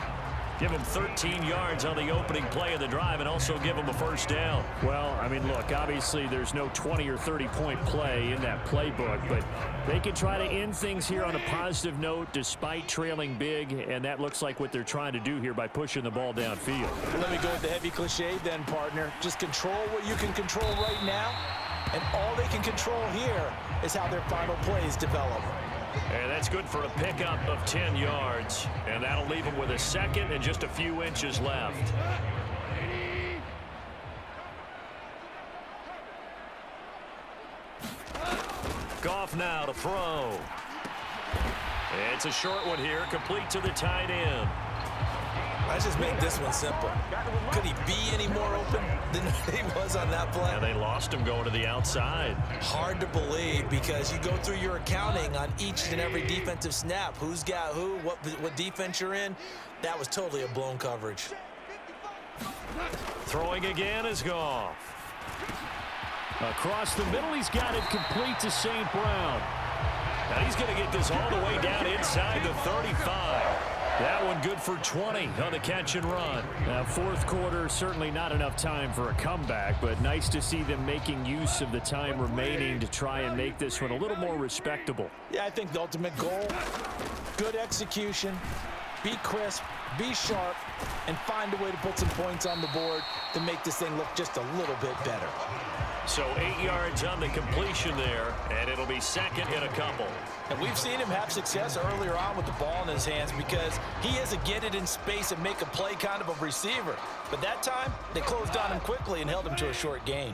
Give him 13 yards on the opening play of the drive and also give him a first down. Well, I mean, look, obviously there's no 20 or 30-point play in that playbook, but they can try to end things here on a positive note despite trailing big, and that looks like what they're trying to do here by pushing the ball downfield. Let me go with the heavy cliche then, partner. Just control what you can control right now, and all they can control here is how their final plays develop. And that's good for a pickup of 10 yards. And that'll leave him with a second and just a few inches left. Goff now to throw. It's a short one here, complete to the tight end. Let's just make this one simple. Could he be any more open than he was on that play? And they lost him going to the outside. Hard to believe because you go through your accounting on each and every defensive snap. Who's got who, what defense you're in. That was totally a blown coverage. Throwing again is Goff. Across the middle, he's got it complete to St. Brown. Now he's going to get this all the way down inside the 35. That one good for 20 on the catch and run. Now, fourth quarter, certainly not enough time for a comeback, but nice to see them making use of the time remaining to try and make this one a little more respectable. Yeah, I think the ultimate goal, good execution, be crisp, be sharp, and find a way to put some points on the board to make this thing look just a little bit better. So 8 yards on the completion there, and it'll be second and a couple. And we've seen him have success earlier on with the ball in his hands because he has a get it in space and make a play kind of a receiver. But that time, they closed on him quickly and held him to a short gain.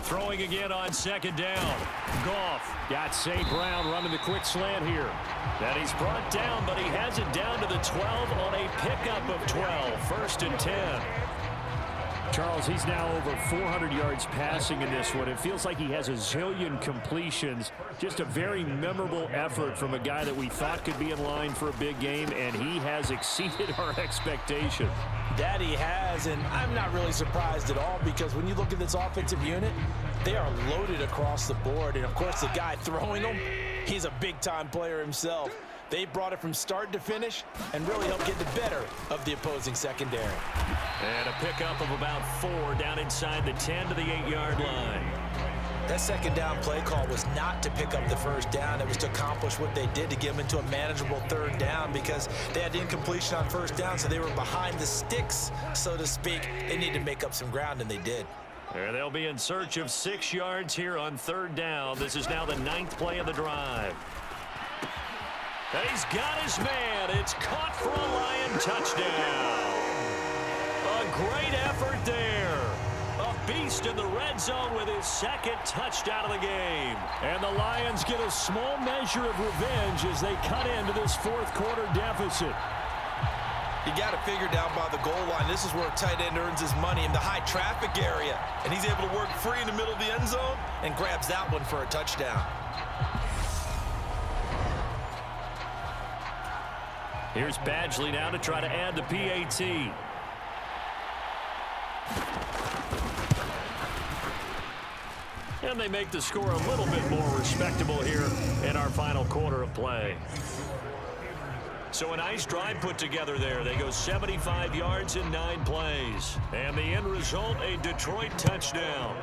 Throwing again on second down. Goff got St. Brown running the quick slant here. That he's brought down, but he has it down to the 12 on a pickup of 12. First and 10. Charles, he's now over 400 yards passing in this one. It feels like he has a zillion completions. Just a very memorable effort from a guy that we thought could be in line for a big game, and he has exceeded our expectations. That he has, and I'm not really surprised at all because when you look at this offensive unit, they are loaded across the board. And, of course, the guy throwing them, he's a big-time player himself. They brought it from start to finish and really helped get the better of the opposing secondary. And a pickup of about 4 down inside the 10 to the 8-yard line. That second down play call was not to pick up the first down. It was to accomplish what they did to get them into a manageable third down because they had incompletion on first down, so they were behind the sticks, so to speak. They needed to make up some ground, and they did. There they'll be in search of 6 yards here on third down. This is now the 9th play of the drive. He's got his man. It's caught for a Lion touchdown. A great effort there. A beast in the red zone with his second touchdown of the game. And the Lions get a small measure of revenge as they cut into this fourth quarter deficit. You got to figure down by the goal line. This is where a tight end earns his money in the high traffic area. And he's able to work free in the middle of the end zone and grabs that one for a touchdown. Here's Badgley now to try to add the PAT. And they make the score a little bit more respectable here in our final quarter of play. So a nice drive put together there. They go 75 yards in 9 plays. And the end result, a Detroit touchdown.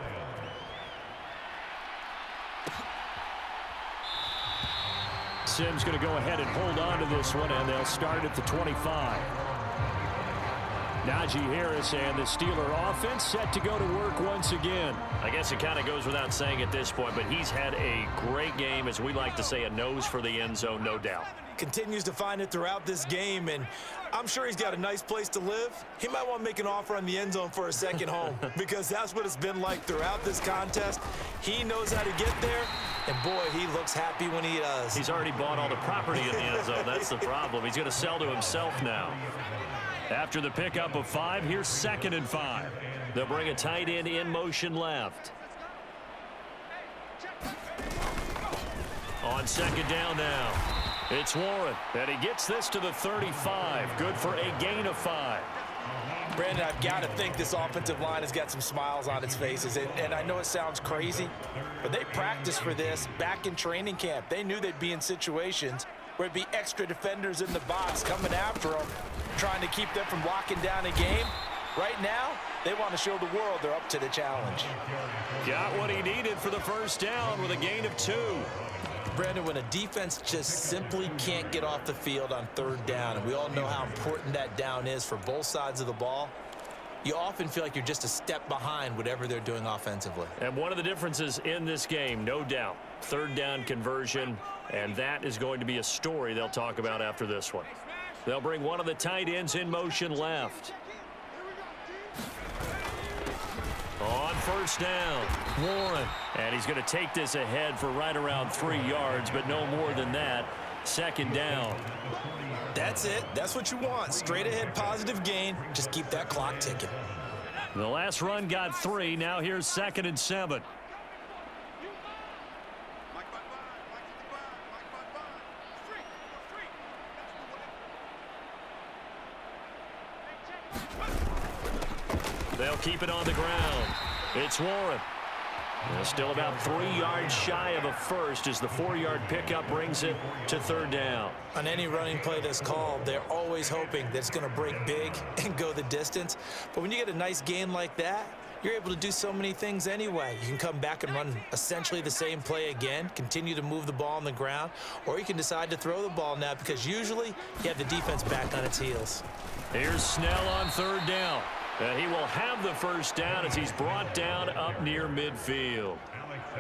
Sims going to go ahead and hold on to this one, and they'll start at the 25. Najee Harris and the Steeler offense set to go to work once again. I guess it kind of goes without saying at this point, but he's had a great game, as we like to say, a nose for the end zone, no doubt. Continues to find it throughout this game, and I'm sure he's got a nice place to live. He might want to make an offer on the end zone for a second home because that's what it's been like throughout this contest. He knows how to get there, and boy, he looks happy when he does. He's already bought all the property in the end zone. That's the problem. He's going to sell to himself now. After the pickup of 5, here's 2nd and 5. They'll bring a tight end in motion left. On second down now, it's Warren, and he gets this to the 35. Good for a gain of 5. Brandon, I've got to think this offensive line has got some smiles on its faces, and I know it sounds crazy, but they practiced for this back in training camp. They knew they'd be in situations where it'd be extra defenders in the box coming after them, trying to keep them from locking down a game. Right now, they want to show the world they're up to the challenge. Got what he needed for the first down with a gain of 2. Brandon, when a defense just simply can't get off the field on third down, and we all know how important that down is for both sides of the ball, you often feel like you're just a step behind whatever they're doing offensively. And one of the differences in this game, no doubt, third down conversion, and that is going to be a story they'll talk about after this one. They'll bring one of the tight ends in motion left. On first down, Warren. And he's going to take this ahead for right around 3 yards, but no more than that. Second down. That's it. That's what you want. Straight ahead positive gain. Just keep that clock ticking. The last run got 3. Now here's 2nd and 7. They'll keep it on the ground. It's Warren. Still about 3 yards shy of a first as the 4-yard pickup brings it to third down. On any running play that's called, they're always hoping that it's going to break big and go the distance. But when you get a nice gain like that, you're able to do so many things anyway. You can come back and run essentially the same play again, continue to move the ball on the ground, or you can decide to throw the ball now because usually you have the defense back on its heels. Here's Snell on third down. He will have the first down as he's brought down up near midfield.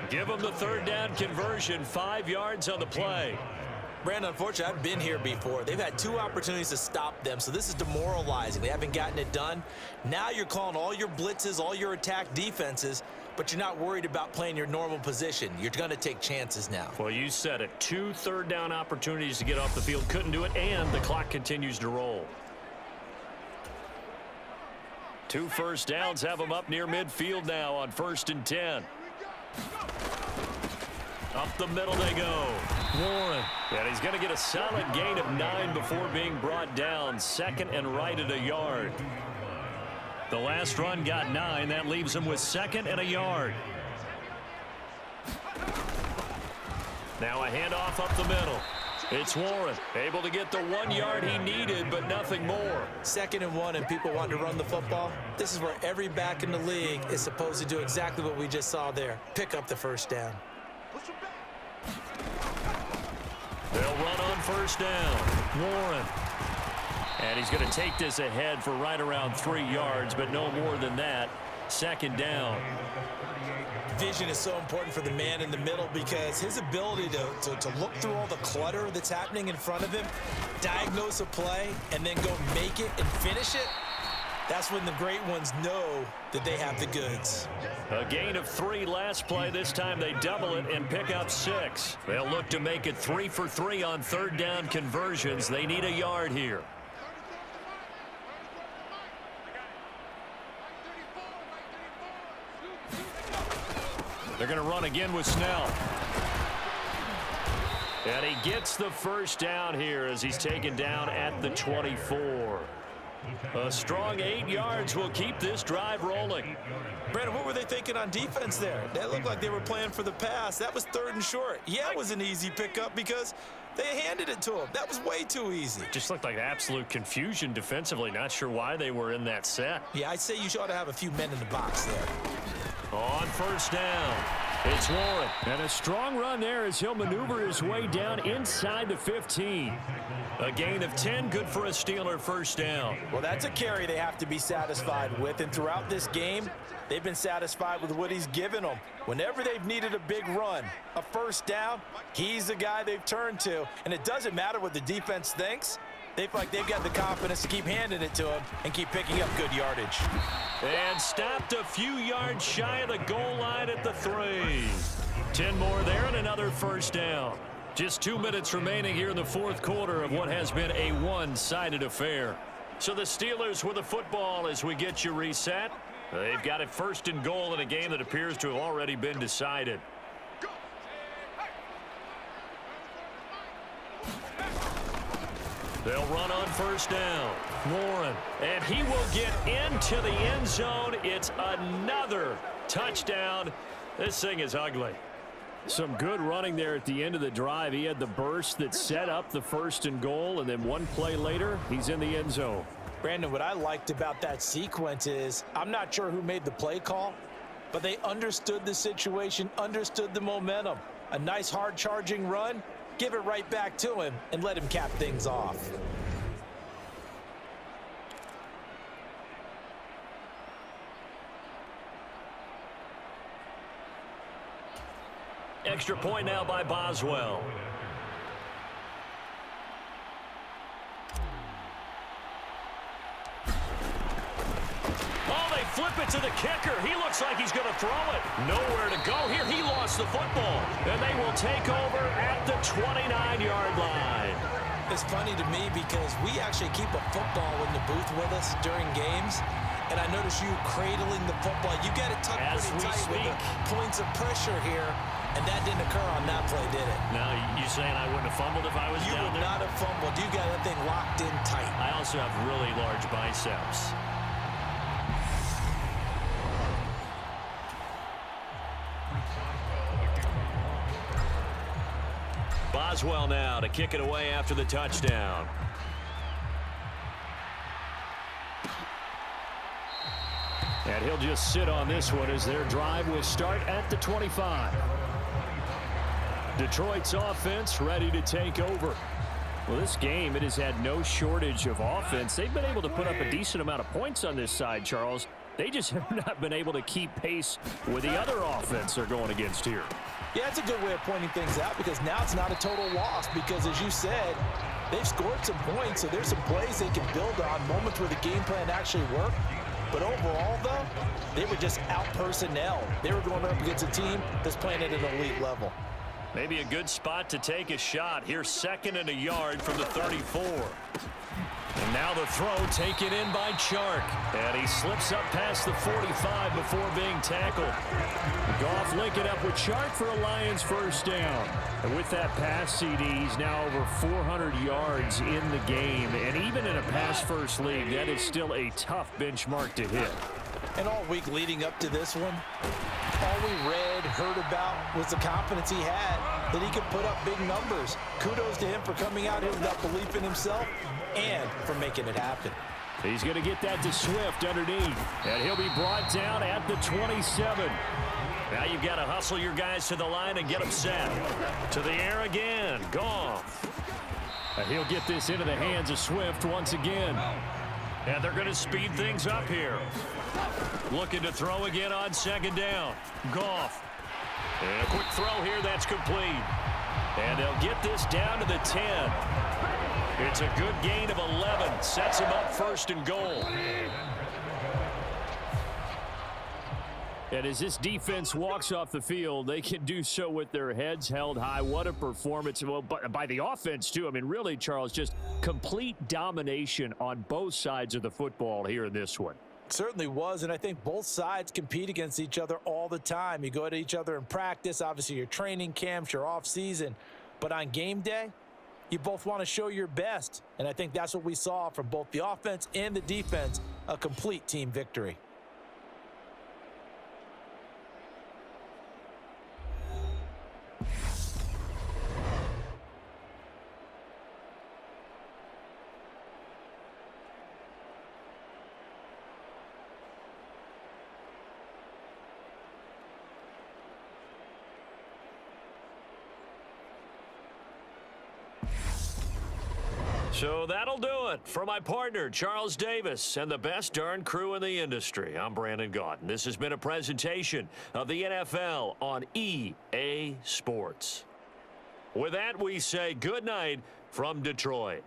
Give him the third down conversion, 5 yards on the play. Brandon, unfortunately, I've been here before. They've had 2 opportunities to stop them, so this is demoralizing. They haven't gotten it done. Now you're calling all your blitzes, all your attack defenses, but you're not worried about playing your normal position. You're going to take chances now. Well, you said it. 2 third-down opportunities to get off the field. Couldn't do it, and the clock continues to roll. 2 first downs have them up near midfield now on 1st and 10. Up the middle they go. Warren. And he's going to get a solid gain of 9 before being brought down. 2nd and right at a yard. The last run got 9. That leaves him with 2nd and a yard. Now a handoff up the middle. It's Warren, able to get the 1 yard he needed, but nothing more. 2nd and 1, and people want to run the football. This is where every back in the league is supposed to do exactly what we just saw there. Pick up the first down. They'll run on first down. Warren. And he's going to take this ahead for right around 3 yards, but no more than that. 2nd down. Vision is so important for the man in the middle because his ability to look through all the clutter that's happening in front of him, diagnose a play, and then go make it and finish it, that's when the great ones know that they have the goods. A gain of 3 last play. This time they double it and pick up 6. They'll look to make it 3 for 3 on third down conversions. They need a yard here. They're going to run again with Snell. And he gets the first down here as he's taken down at the 24. A strong 8 yards will keep this drive rolling. Brandon, what were they thinking on defense there? That looked like they were playing for the pass. That was 3rd and short. Yeah, it was an easy pickup because they handed it to him. That was way too easy. Just looked like absolute confusion defensively. Not sure why they were in that set. Yeah, I'd say you ought to have a few men in the box there. On first down, it's Warren. And a strong run there as he'll maneuver his way down inside the 15. A gain of 10, good for a Steeler first down. Well, that's a carry they have to be satisfied with, and throughout this game, they've been satisfied with what he's given them. Whenever they've needed a big run, a first down, he's the guy they've turned to, and it doesn't matter what the defense thinks. They feel like they've got the confidence to keep handing it to him and keep picking up good yardage. And stopped a few yards shy of the goal line at the 3. 10 more there and another first down. Just 2 minutes remaining here in the 4th quarter of what has been a one-sided affair. So the Steelers with the football as we get you reset. They've got it 1st and goal in a game that appears to have already been decided. They'll run on first down. Warren. And he will get into the end zone. It's another touchdown. This thing is ugly. Some good running there at the end of the drive. He had the burst that set up the 1st and goal, and then 1 play later, he's in the end zone. Brandon, what I liked about that sequence is I'm not sure who made the play call, but they understood the situation, understood the momentum. A nice hard-charging run, give it right back to him, and let him cap things off. Extra point now by Boswell. Oh, they flip it to the kicker. He looks like he's going to throw it. Nowhere to go here. He lost the football. And they will take over at the 29-yard line. It's funny to me because we actually keep a football in the booth with us during games. And I notice you cradling the football. You got it tucked pretty tight with the points of pressure here. And that didn't occur on that play, did it? Now, you saying I wouldn't have fumbled if I was down there? You would not have fumbled. You got that thing locked in tight. I also have really large biceps. Boswell now to kick it away after the touchdown. And he'll just sit on this one as their drive will start at the 25. Detroit's offense ready to take over. Well, this game, it has had no shortage of offense. They've been able to put up a decent amount of points on this side, Charles. They just have not been able to keep pace with the other offense they're going against here. Yeah, it's a good way of pointing things out because now it's not a total loss because, as you said, they've scored some points, so there's some plays they can build on, moments where the game plan actually worked. But overall, though, they were just out-personnel. They were going up against a team that's playing at an elite level. Maybe a good spot to take a shot. Here's 2nd and a yard from the 34. And now the throw taken in by Chark. And he slips up past the 45 before being tackled. Goff linking up with Chark for a Lions first down. And with that pass, CD, he's now over 400 yards in the game. And even in a pass-first league, that is still a tough benchmark to hit. And all week leading up to this one, all we read, heard about was the confidence he had that he could put up big numbers. Kudos to him for coming out here with that belief in himself and for making it happen. He's going to get that to Swift underneath, and he'll be brought down at the 27. Now you've got to hustle your guys to the line and get them set. To the air again, Goff. And he'll get this into the hands of Swift once again. And they're going to speed things up here. Looking to throw again on 2nd down. Goff. And a quick throw here that's complete. And they'll get this down to the 10. It's a good gain of 11. Sets him up 1st and goal. And as this defense walks off the field, they can do so with their heads held high. What a performance. Well, by the offense, too. I mean, really, Charles, just complete domination on both sides of the football here in this one. Certainly was, and I think both sides compete against each other all the time. You go at each other in practice, obviously your training camps, your off-season, but on game day, you both want to show your best, and I think that's what we saw from both the offense and the defense, a complete team victory. So that'll do it for my partner, Charles Davis, and the best darn crew in the industry. I'm Brandon Gaudin. This has been a presentation of the NFL on EA Sports. With that, we say good night from Detroit.